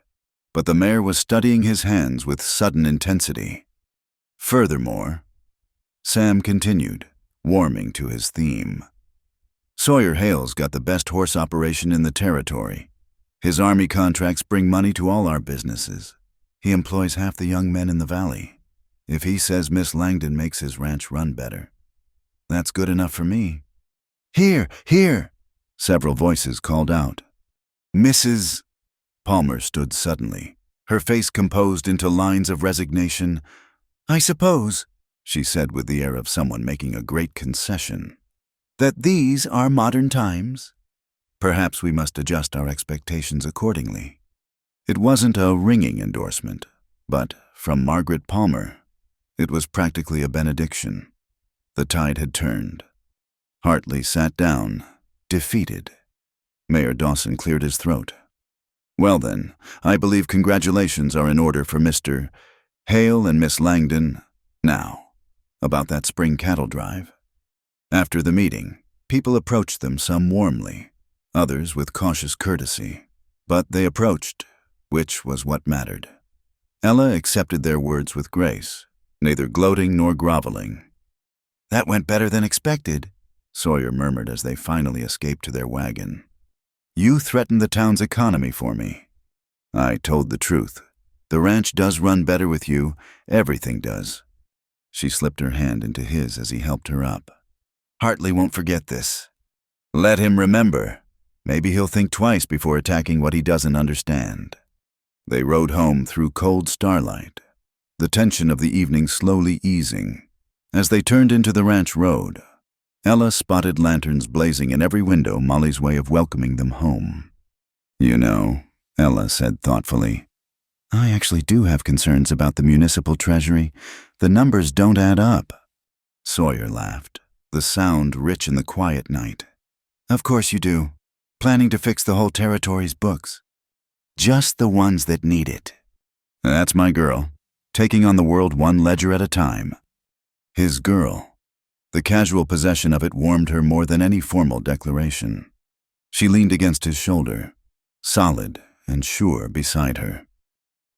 but the mayor was studying his hands with sudden intensity. Furthermore, Sam continued, warming to his theme. Sawyer Hale's got the best horse operation in the territory. His army contracts bring money to all our businesses. He employs half the young men in the valley. If he says Miss Langdon makes his ranch run better, that's good enough for me. Here, here, several voices called out. Mrs. Palmer stood suddenly, her face composed into lines of resignation. I suppose, she said with the air of someone making a great concession, that these are modern times. Perhaps we must adjust our expectations accordingly. It wasn't a ringing endorsement, but from Margaret Palmer, it was practically a benediction. The tide had turned. Hartley sat down, defeated. Mayor Dawson cleared his throat. Well then, I believe congratulations are in order for Mr. Hale and Miss Langdon. Now, about that spring cattle drive. After the meeting, people approached them, some warmly, others with cautious courtesy. But they approached, which was what mattered. Ella accepted their words with grace, neither gloating nor groveling. That went better than expected, Sawyer murmured as they finally escaped to their wagon. You threatened the town's economy for me. I told the truth. The ranch does run better with you. Everything does. She slipped her hand into his as he helped her up. Hartley won't forget this. Let him remember. Maybe he'll think twice before attacking what he doesn't understand. They rode home through cold starlight, the tension of the evening slowly easing. As they turned into the ranch road, Ella spotted lanterns blazing in every window, Molly's way of welcoming them home. You know, Ella said thoughtfully, I actually do have concerns about the municipal treasury. The numbers don't add up. Sawyer laughed, the sound rich in the quiet night. Of course you do. Planning to fix the whole territory's books. Just the ones that need it. That's my girl, taking on the world one ledger at a time. His girl. The casual possession of it warmed her more than any formal declaration. She leaned against his shoulder, solid and sure beside her.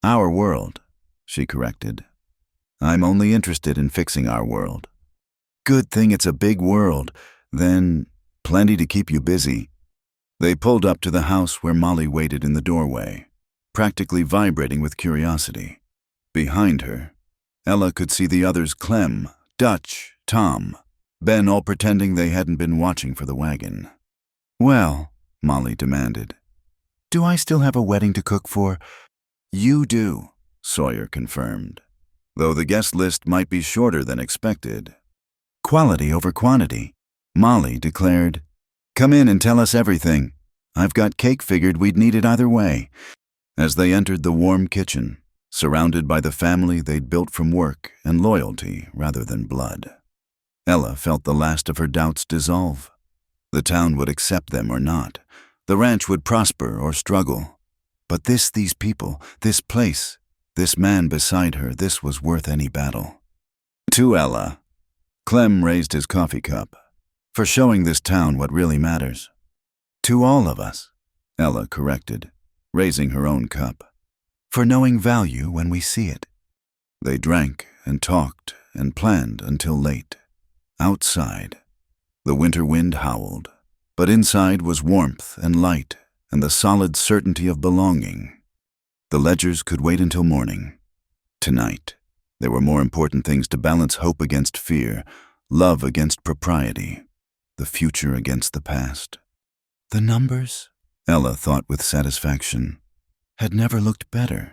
Our world, she corrected. I'm only interested in fixing our world. Good thing it's a big world, then plenty to keep you busy. They pulled up to the house where Molly waited in the doorway, practically vibrating with curiosity. Behind her, Ella could see the others: Clem, Dutch, Tom, Ben, all pretending they hadn't been watching for the wagon. Well, Molly demanded, do I still have a wedding to cook for? You do, Sawyer confirmed, though the guest list might be shorter than expected. Quality over quantity, Molly declared. Come in and tell us everything. I've got cake figured we'd need it either way. As they entered the warm kitchen, surrounded by the family they'd built from work and loyalty rather than blood, Ella felt the last of her doubts dissolve. The town would accept them or not. The ranch would prosper or struggle. But these people, this place, this man beside her, this was worth any battle. To Ella, Clem raised his coffee cup, for showing this town what really matters. To all of us, Ella corrected, raising her own cup, for knowing value when we see it. They drank and talked and planned until late. Outside, the winter wind howled, but inside was warmth and light and the solid certainty of belonging. The ledgers could wait until morning. Tonight, there were more important things to balance: hope against fear, love against propriety, the future against the past. The numbers, Ella thought with satisfaction, had never looked better.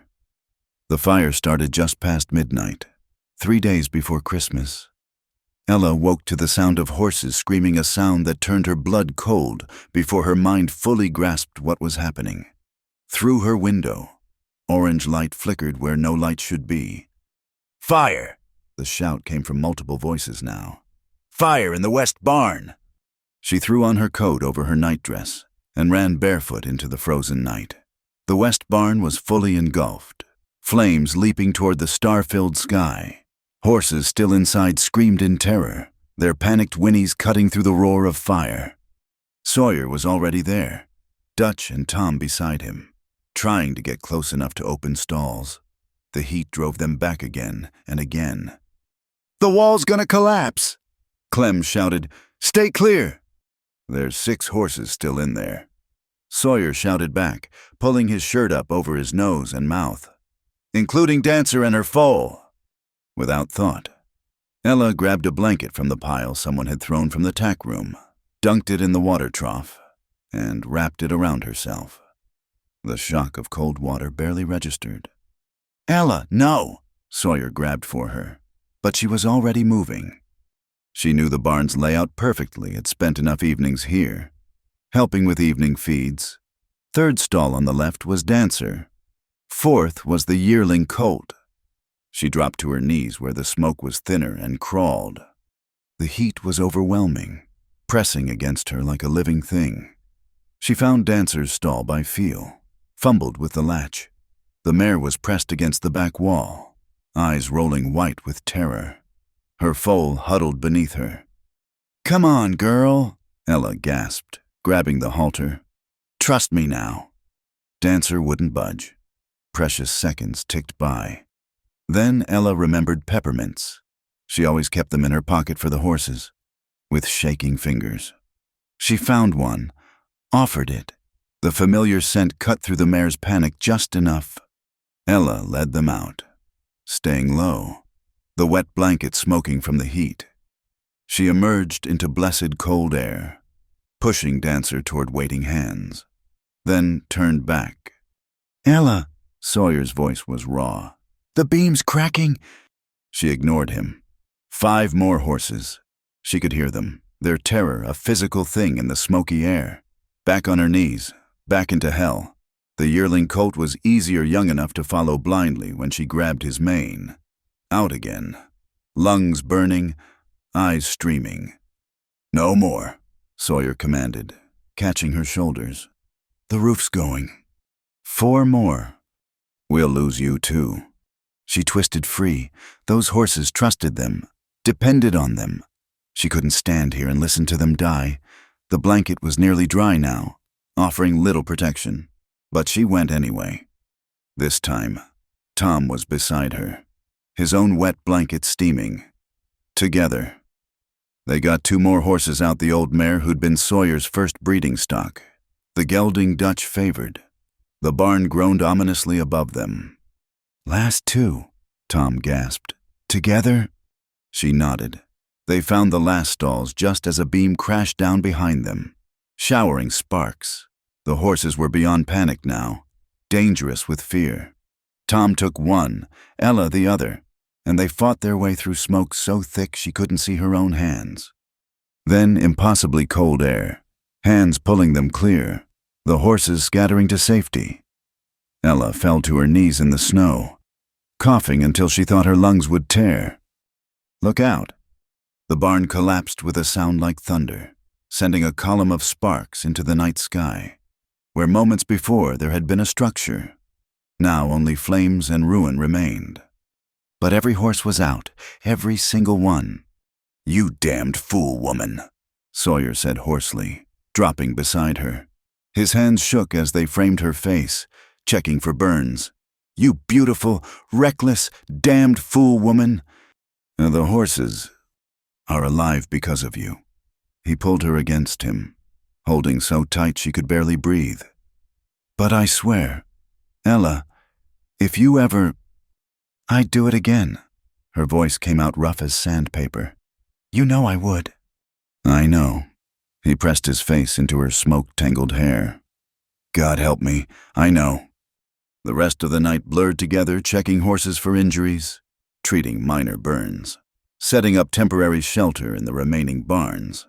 The fire started just past midnight, 3 days before Christmas. Ella woke to the sound of horses screaming, a sound that turned her blood cold before her mind fully grasped what was happening. Through her window, orange light flickered where no light should be. "Fire!" The shout came from multiple voices now. "Fire in the west barn!" She threw on her coat over her nightdress and ran barefoot into the frozen night. The west barn was fully engulfed, flames leaping toward the star-filled sky. Horses still inside screamed in terror, their panicked whinnies cutting through the roar of fire. Sawyer was already there, Dutch and Tom beside him, trying to get close enough to open stalls. The heat drove them back again and again. "The wall's gonna collapse!" Clem shouted. "Stay clear!" "There's 6 horses still in there," Sawyer shouted back, pulling his shirt up over his nose and mouth. "Including Dancer and her foal." Without thought, Ella grabbed a blanket from the pile someone had thrown from the tack room, dunked it in the water trough, and wrapped it around herself. The shock of cold water barely registered. "Ella, no!" Sawyer grabbed for her, but she was already moving. She knew the barn's layout perfectly, had spent enough evenings here, helping with evening feeds. 3rd stall on the left was Dancer. 4th was the yearling colt. She dropped to her knees where the smoke was thinner and crawled. The heat was overwhelming, pressing against her like a living thing. She found Dancer's stall by feel, fumbled with the latch. The mare was pressed against the back wall, eyes rolling white with terror. Her foal huddled beneath her. "Come on, girl," Ella gasped, grabbing the halter. "Trust me now." Dancer wouldn't budge. Precious seconds ticked by. Then Ella remembered peppermints. She always kept them in her pocket for the horses. With shaking fingers, she found one, offered it. The familiar scent cut through the mare's panic just enough. Ella led them out, staying low, the wet blanket smoking from the heat. She emerged into blessed cold air, pushing Dancer toward waiting hands, then turned back. "Ella," Sawyer's voice was raw. "The beam's cracking." She ignored him. 5 more horses. She could hear them, their terror a physical thing in the smoky air. Back on her knees, back into hell. The yearling colt was easier young enough to follow blindly when she grabbed his mane. Out again, lungs burning, eyes streaming. "No more," Sawyer commanded, catching her shoulders. "The roof's going." 4 more. "We'll lose you too." She twisted free. Those horses trusted them, depended on them. She couldn't stand here and listen to them die. The blanket was nearly dry now, offering little protection. But she went anyway. This time, Tom was beside her, his own wet blanket steaming. Together, they got 2 more horses out, the old mare who'd been Sawyer's first breeding stock, the gelding Dutch favored. The barn groaned ominously above them. "Last 2, Tom gasped. "Together?" She nodded. They found the last stalls just as a beam crashed down behind them, showering sparks. The horses were beyond panic now, dangerous with fear. Tom took one, Ella the other, and they fought their way through smoke so thick she couldn't see her own hands. Then impossibly cold air, hands pulling them clear, the horses scattering to safety. Ella fell to her knees in the snow, coughing until she thought her lungs would tear. "Look out!" The barn collapsed with a sound like thunder, sending a column of sparks into the night sky, where moments before there had been a structure. Now only flames and ruin remained. But every horse was out, every single one. "You damned fool, woman," Sawyer said hoarsely, dropping beside her. His hands shook as they framed her face, checking for burns. "You beautiful, reckless, damned fool, woman. The horses are alive because of you." He pulled her against him, holding so tight she could barely breathe. "But I swear, Ella, if you ever—" "I'd do it again." Her voice came out rough as sandpaper. "You know I would." "I know." He pressed his face into her smoke-tangled hair. "God help me, I know." The rest of the night blurred together, checking horses for injuries, treating minor burns, setting up temporary shelter in the remaining barns.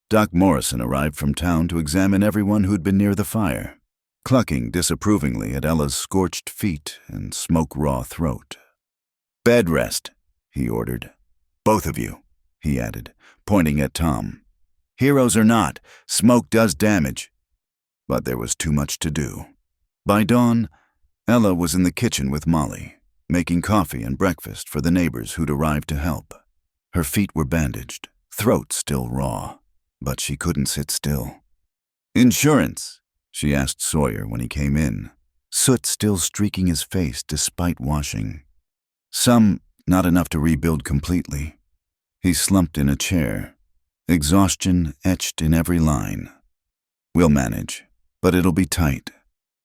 Doc Morrison arrived from town to examine everyone who'd been near the fire, clucking disapprovingly at Ella's scorched feet and smoke-raw throat. "Bed rest," he ordered. "Both of you," he added, pointing at Tom. "Heroes or not, smoke does damage." But there was too much to do. By dawn, Ella was in the kitchen with Molly, making coffee and breakfast for the neighbors who'd arrived to help. Her feet were bandaged, throat still raw, but she couldn't sit still. "Insurance?" she asked Sawyer when he came in, soot still streaking his face despite washing. "Some, not enough to rebuild completely." He slumped in a chair, exhaustion etched in every line. "We'll manage, but it'll be tight.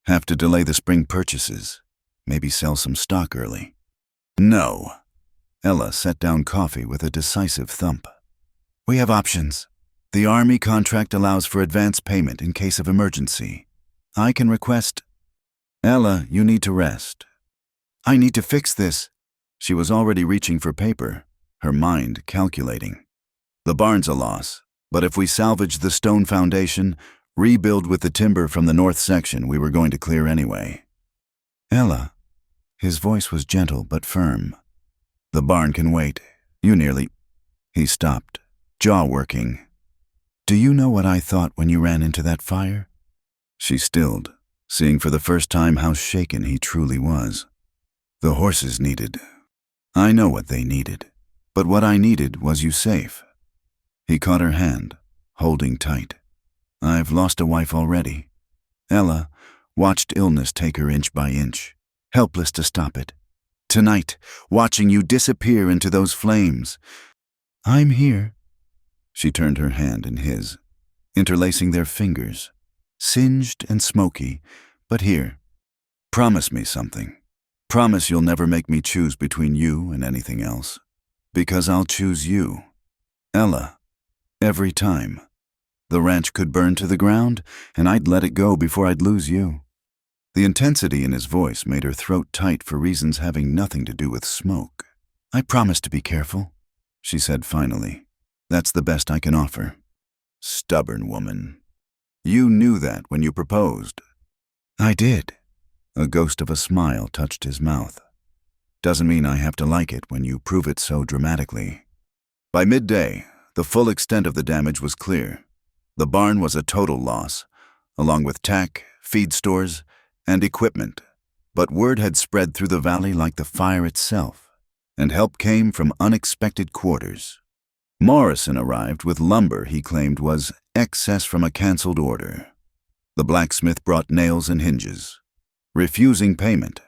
Have to delay the spring purchases, maybe sell some stock early." "No." Ella set down coffee with a decisive thump. "We have options. The Army contract allows for advance payment in case of emergency. I can request—" "Ella, you need to rest." "I need to fix this." She was already reaching for paper, her mind calculating. "The barn's a loss, but if we salvage the stone foundation, rebuild with the timber from the north section we were going to clear anyway." "Ella," his voice was gentle but firm. "The barn can wait. You nearly—" He stopped, jaw working. "Do you know what I thought when you ran into that fire?" She stilled, seeing for the first time how shaken he truly was. "The horses needed. I know what they needed, but what I needed was you safe." He caught her hand, holding tight. "I've lost a wife already." Ella watched illness take her inch by inch, helpless to stop it. "Tonight, watching you disappear into those flames." "I'm here." She turned her hand in his, interlacing their fingers, singed and smoky, but here. "Promise me something. Promise you'll never make me choose between you and anything else. Because I'll choose you. Ella, every time. The ranch could burn to the ground, and I'd let it go before I'd lose you." The intensity in his voice made her throat tight for reasons having nothing to do with smoke. "I promise to be careful," she said finally. "That's the best I can offer." "Stubborn woman. You knew that when you proposed." "I did." A ghost of a smile touched his mouth. "Doesn't mean I have to like it when you prove it so dramatically." By midday, the full extent of the damage was clear. The barn was a total loss, along with tack, feed stores, and equipment. But word had spread through the valley like the fire itself, and help came from unexpected quarters. Morrison arrived with lumber he claimed was excess from a canceled order. The blacksmith brought nails and hinges. Refusing payment,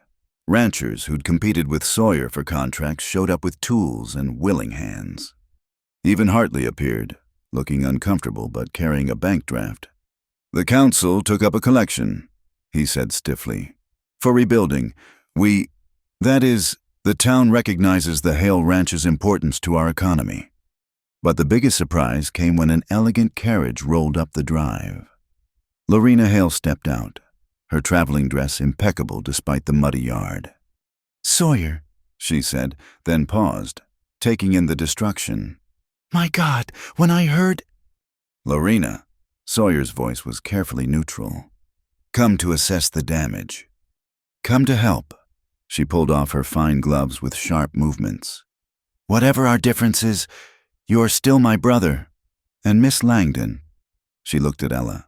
ranchers who'd competed with Sawyer for contracts showed up with tools and willing hands. Even Hartley appeared, looking uncomfortable but carrying a bank draft. "The council took up a collection," he said stiffly. "For rebuilding, that is, the town recognizes the Hale Ranch's importance to our economy." But the biggest surprise came when an elegant carriage rolled up the drive. Lorena Hale stepped out, her traveling dress impeccable despite the muddy yard. "Sawyer," she said, then paused, taking in the destruction. "My God, when I heard—" "Lorena," Sawyer's voice was carefully neutral. Come to assess the damage. Come to help. She pulled off her fine gloves with sharp movements. Whatever our differences, you're still my brother. And Miss Langdon. She looked at Ella,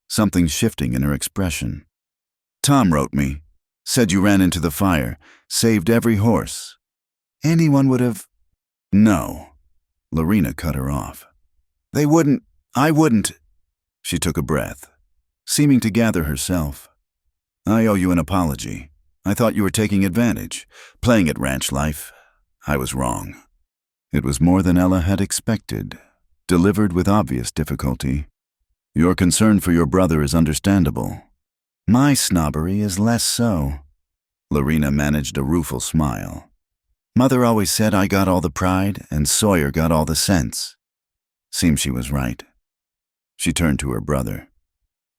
something shifting in her expression. Tom wrote me, said you ran into the fire, saved every horse. Anyone would have... No. Lorena cut her off. They wouldn't. I wouldn't. She took a breath, seeming to gather herself. I owe you an apology. I thought you were taking advantage, playing at ranch life. I was wrong. It was more than Ella had expected, delivered with obvious difficulty. Your concern for your brother is understandable. My snobbery is less so. Lorena managed a rueful smile. Mother always said I got all the pride and Sawyer got all the sense. Seems she was right. She turned to her brother.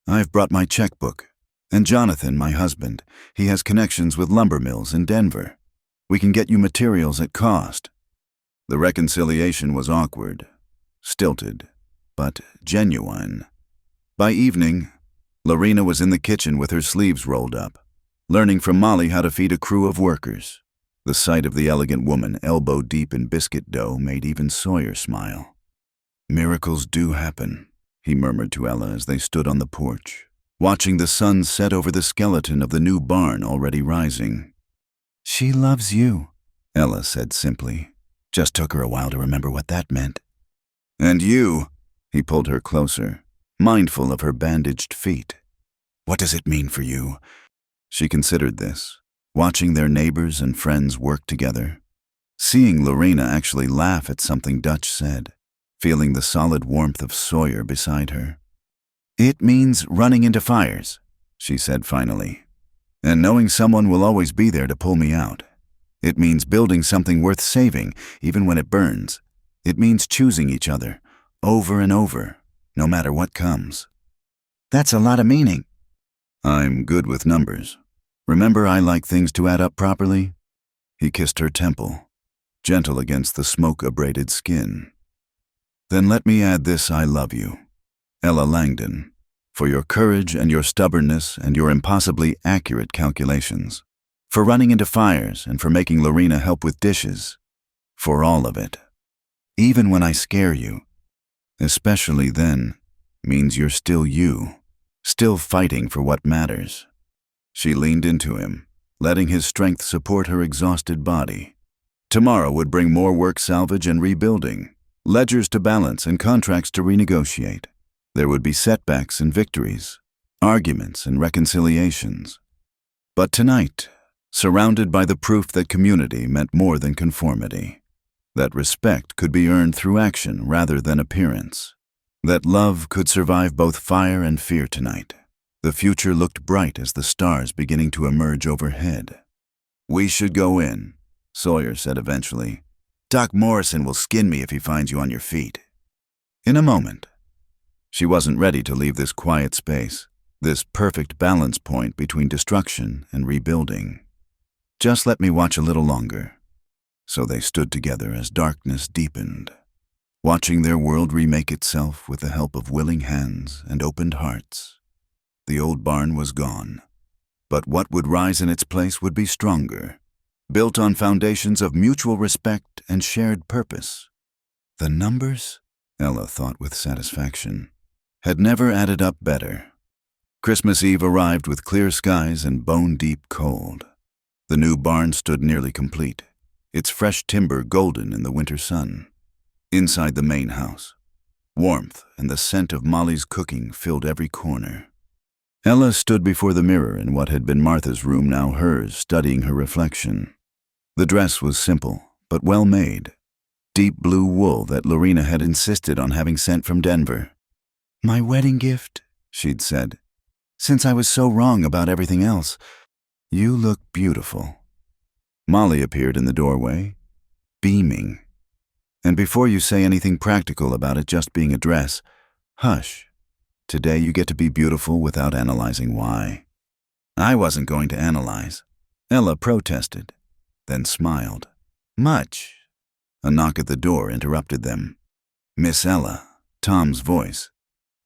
I've brought my checkbook. And Jonathan, my husband, he has connections with lumber mills in Denver. We can get you materials at cost. The reconciliation was awkward, stilted, but genuine. By evening, Lorena was in the kitchen with her sleeves rolled up, learning from Molly how to feed a crew of workers. The sight of the elegant woman elbow deep in biscuit dough made even Sawyer smile. Miracles do happen, he murmured to Ella as they stood on the porch, watching the sun set over the skeleton of the new barn already rising. She loves you, Ella said simply. Just took her a while to remember what that meant. And you, he pulled her closer, mindful of her bandaged feet. What does it mean for you? She considered this, watching their neighbors and friends work together, seeing Lorena actually laugh at something Dutch said, feeling the solid warmth of Sawyer beside her. It means running into fires, she said finally, and knowing someone will always be there to pull me out. It means building something worth saving, even when it burns. It means choosing each other, over and over, no matter what comes. That's a lot of meaning. I'm good with numbers. Remember, I like things to add up properly? He kissed her temple, gentle against the smoke-abraded skin. Then let me add this: I love you, Ella Langdon, for your courage and your stubbornness and your impossibly accurate calculations, for running into fires and for making Lorena help with dishes, for all of it. Even when I scare you, especially then, means you're still you, still fighting for what matters. She leaned into him, letting his strength support her exhausted body. Tomorrow would bring more work salvage and rebuilding, ledgers to balance and contracts to renegotiate. There would be setbacks and victories, arguments and reconciliations. But tonight, surrounded by the proof that community meant more than conformity, that respect could be earned through action rather than appearance, that love could survive both fire and fear tonight, the future looked bright as the stars beginning to emerge overhead. We should go in, Sawyer said eventually. Doc Morrison will skin me if he finds you on your feet. In a moment. She wasn't ready to leave this quiet space, this perfect balance point between destruction and rebuilding. Just let me watch a little longer. So they stood together as darkness deepened, watching their world remake itself with the help of willing hands and opened hearts. The old barn was gone, but what would rise in its place would be stronger, built on foundations of mutual respect and shared purpose. The numbers, Ella thought with satisfaction, had never added up better. Christmas Eve arrived with clear skies and bone-deep cold. The new barn stood nearly complete, its fresh timber golden in the winter sun. Inside the main house, warmth and the scent of Molly's cooking filled every corner. Ella stood before the mirror in what had been Martha's room, now hers, studying her reflection. The dress was simple, but well made. Deep blue wool that Lorena had insisted on having sent from Denver. My wedding gift, she'd said. Since I was so wrong about everything else, you look beautiful. Molly appeared in the doorway, beaming. And before you say anything practical about it just being a dress, hush. Today you get to be beautiful without analyzing why. I wasn't going to analyze. Ella protested, then smiled. Much. A knock at the door interrupted them. Miss Ella, Tom's voice.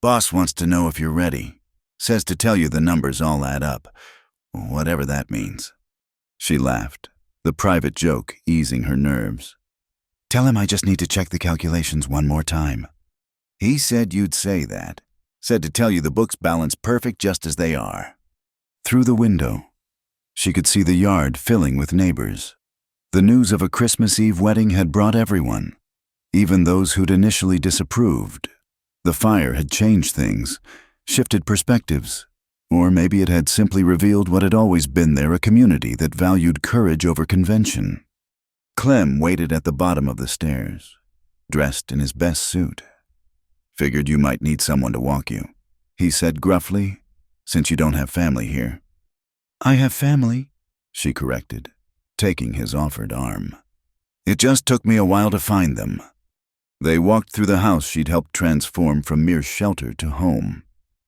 Boss wants to know if you're ready. Says to tell you the numbers all add up, whatever that means. She laughed, the private joke easing her nerves. Tell him I just need to check the calculations one more time. He said you'd say that. Said to tell you the books balance perfect just as they are. Through the window, she could see the yard filling with neighbors. The news of a Christmas Eve wedding had brought everyone, even those who'd initially disapproved. The fire had changed things, shifted perspectives, or maybe it had simply revealed what had always been there, a community that valued courage over convention. Clem waited at the bottom of the stairs, dressed in his best suit. Figured you might need someone to walk you, he said gruffly, since you don't have family here. I have family, she corrected, taking his offered arm. It just took me a while to find them. They walked through the house she'd helped transform from mere shelter to home,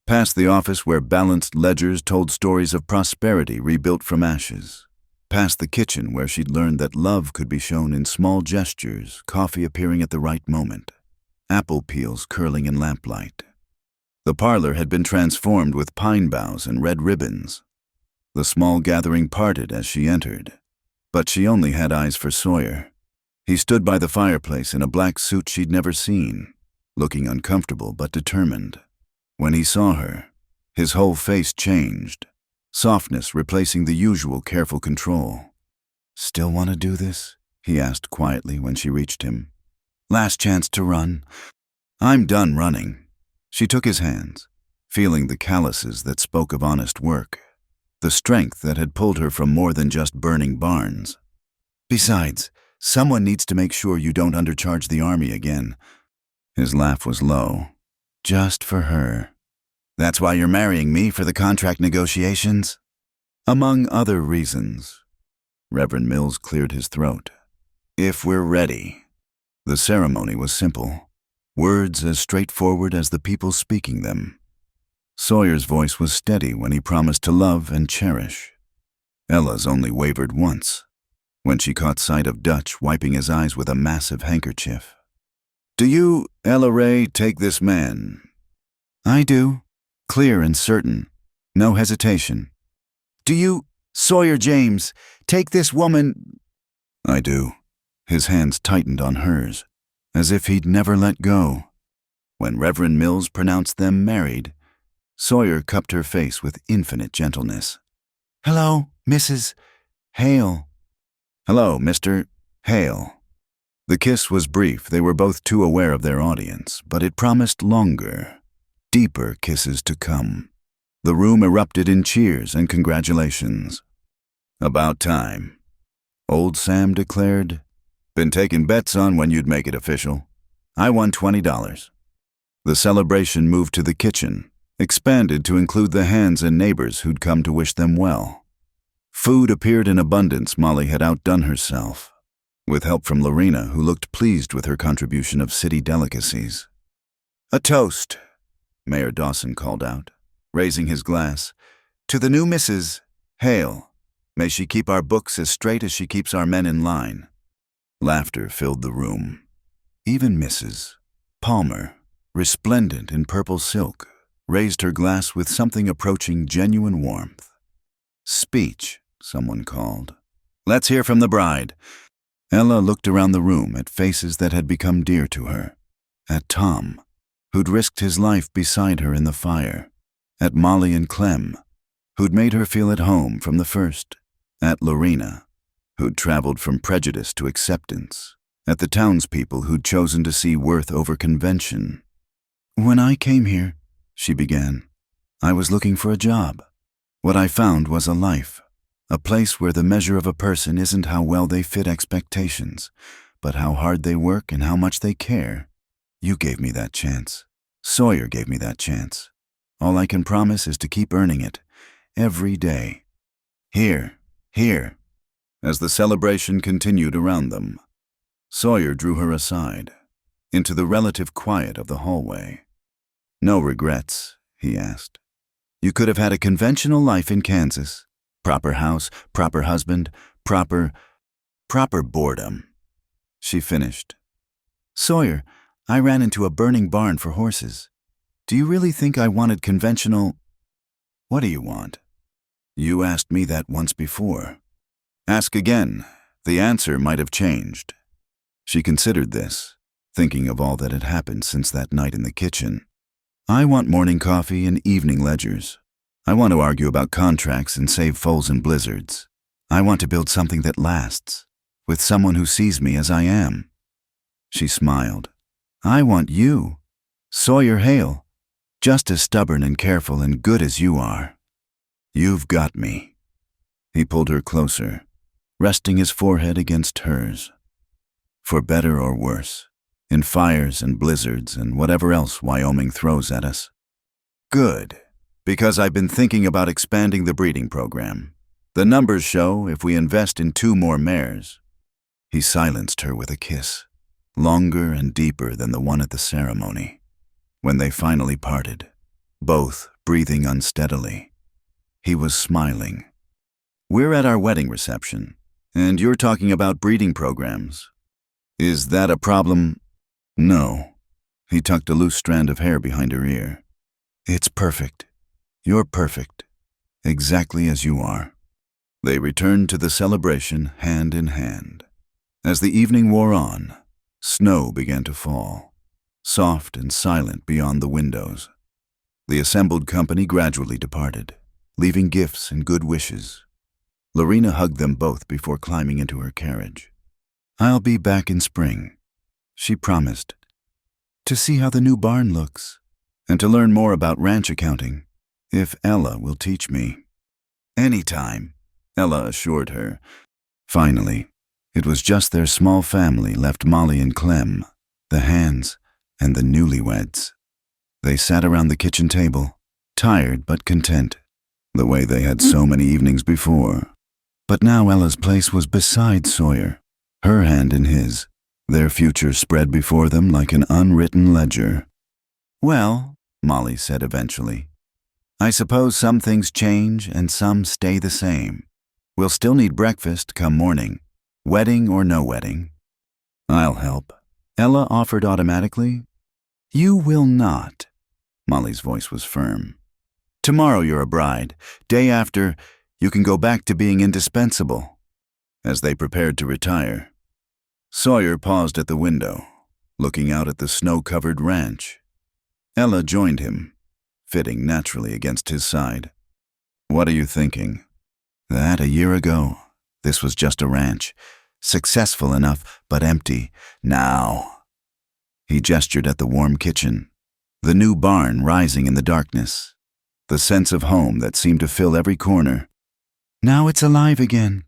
past the office where balanced ledgers told stories of prosperity rebuilt from ashes, past the kitchen where she'd learned that love could be shown in small gestures, coffee appearing at the right moment, apple peels curling in lamplight. The parlor had been transformed with pine boughs and red ribbons. The small gathering parted as she entered, but she only had eyes for Sawyer. He stood by the fireplace in a black suit she'd never seen, looking uncomfortable but determined. When he saw her, his whole face changed, softness replacing the usual careful control. Still want to do this? He asked quietly when she reached him. Last chance to run. I'm done running. She took his hands, feeling the calluses that spoke of honest work, the strength that had pulled her from more than just burning barns. Besides, someone needs to make sure you don't undercharge the army again. His laugh was low. Just for her. That's why you're marrying me, for the contract negotiations? Among other reasons. Reverend Mills cleared his throat. If we're ready. The ceremony was simple. Words as straightforward as the people speaking them. Sawyer's voice was steady when he promised to love and cherish. Ella's only wavered once, when she caught sight of Dutch wiping his eyes with a massive handkerchief. Do you, Ella Ray, take this man? I do. Clear and certain. No hesitation. Do you, Sawyer James, take this woman? I do. His hands tightened on hers, as if he'd never let go. When Reverend Mills pronounced them married, Sawyer cupped her face with infinite gentleness. Hello, Mrs. Hale. Hello, Mr. Hale. The kiss was brief. They were both too aware of their audience, but it promised longer, deeper kisses to come. The room erupted in cheers and congratulations. About time. Old Sam declared, Been taking bets on when you'd make it official. I won $20. The celebration moved to the kitchen, expanded to include the hands and neighbors who'd come to wish them well. Food appeared in abundance. Molly had outdone herself, with help from Lorena, who looked pleased with her contribution of city delicacies. A toast, Mayor Dawson called out, raising his glass, to the new Mrs. Hale. May she keep our books as straight as she keeps our men in line. Laughter filled the room. Even Mrs. Palmer, resplendent in purple silk, raised her glass with something approaching genuine warmth. Speech, someone called. Let's hear from the bride. Ella looked around the room at faces that had become dear to her. At Tom, who'd risked his life beside her in the fire. At Molly and Clem, who'd made her feel at home from the first. At Lorena, who'd traveled from prejudice to acceptance. At the townspeople who'd chosen to see worth over convention. When I came here, she began, I was looking for a job. What I found was a life, a place where the measure of a person isn't how well they fit expectations, but how hard they work and how much they care. You gave me that chance. Sawyer gave me that chance. All I can promise is to keep earning it, every day. Here, here. As the celebration continued around them, Sawyer drew her aside, into the relative quiet of the hallway. No regrets, he asked. You could have had a conventional life in Kansas. Proper house, proper husband, proper boredom. She finished. Sawyer, I ran into a burning barn for horses. Do you really think I wanted conventional? What do you want? You asked me that once before. Ask again. The answer might have changed. She considered this, thinking of all that had happened since that night in the kitchen. I want morning coffee and evening ledgers. I want to argue about contracts and save foals and blizzards. I want to build something that lasts, with someone who sees me as I am. She smiled. I want you, Sawyer Hale, just as stubborn and careful and good as you are. You've got me. He pulled her closer, resting his forehead against hers. For better or worse, in fires and blizzards and whatever else Wyoming throws at us. Good, because I've been thinking about expanding the breeding program. The numbers show if we invest in 2 more mares. He silenced her with a kiss, longer and deeper than the one at the ceremony. When they finally parted, both breathing unsteadily, he was smiling. We're at our wedding reception, and you're talking about breeding programs. Is that a problem? No. He tucked a loose strand of hair behind her ear. It's perfect. You're perfect. Exactly as you are. They returned to the celebration hand in hand. As the evening wore on, snow began to fall, soft and silent beyond the windows. The assembled company gradually departed, leaving gifts and good wishes. Lorena hugged them both before climbing into her carriage. I'll be back in spring, she promised, to see how the new barn looks, and to learn more about ranch accounting, if Ella will teach me. Anytime, Ella assured her. Finally, it was just their small family left Molly and Clem, the Hands, and the newlyweds. They sat around the kitchen table, tired but content, the way they had so many evenings before. But now Ella's place was beside Sawyer, her hand in his, their future spread before them like an unwritten ledger. Well, Molly said eventually, I suppose some things change and some stay the same. We'll still need breakfast come morning, wedding or no wedding. I'll help, Ella offered automatically. You will not. Molly's voice was firm. Tomorrow you're a bride. Day after, you can go back to being indispensable. As they prepared to retire, Sawyer paused at the window, looking out at the snow-covered ranch. Ella joined him, fitting naturally against his side. What are you thinking? That a year ago, this was just a ranch, successful enough but empty. Now. He gestured at the warm kitchen, the new barn rising in the darkness, the sense of home that seemed to fill every corner. Now it's alive again.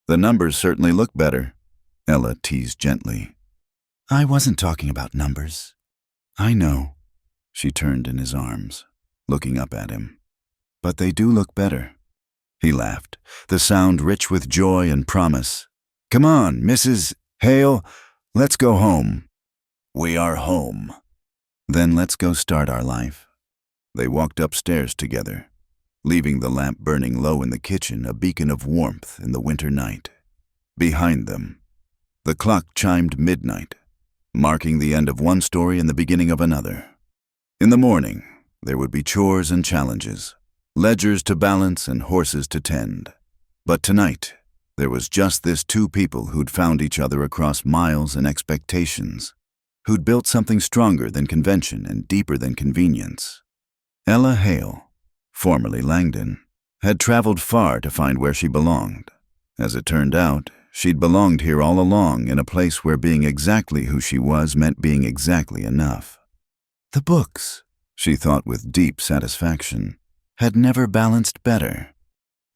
The numbers certainly look better, Ella teased gently. I wasn't talking about numbers. I know. She turned in his arms, looking up at him. But they do look better. He laughed, the sound rich with joy and promise. Come on, Mrs. Hale, let's go home. We are home. Then let's go start our life. They walked upstairs together, leaving the lamp burning low in the kitchen, a beacon of warmth in the winter night. Behind them, the clock chimed midnight, marking the end of one story and the beginning of another. In the morning, there would be chores and challenges, ledgers to balance and horses to tend. But tonight, there was just this 2 people who'd found each other across miles and expectations, who'd built something stronger than convention and deeper than convenience. Ella Hale, formerly Langdon, had traveled far to find where she belonged. As it turned out, she'd belonged here all along, in a place where being exactly who she was meant being exactly enough. The books, she thought with deep satisfaction, had never balanced better.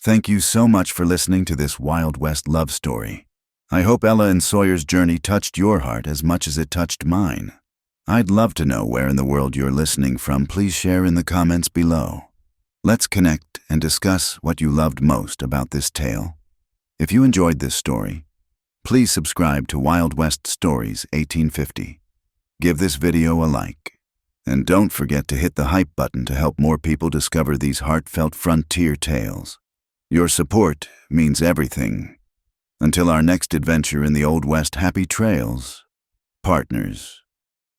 Thank you so much for listening to this Wild West love story. I hope Ella and Sawyer's journey touched your heart as much as it touched mine. I'd love to know where in the world you're listening from. Please share in the comments below. Let's connect and discuss what you loved most about this tale. If you enjoyed this story, please subscribe to Wild West Stories 1850. Give this video a like. And don't forget to hit the hype button to help more people discover these heartfelt frontier tales. Your support means everything. Until our next adventure in the Old West, happy trails, partners.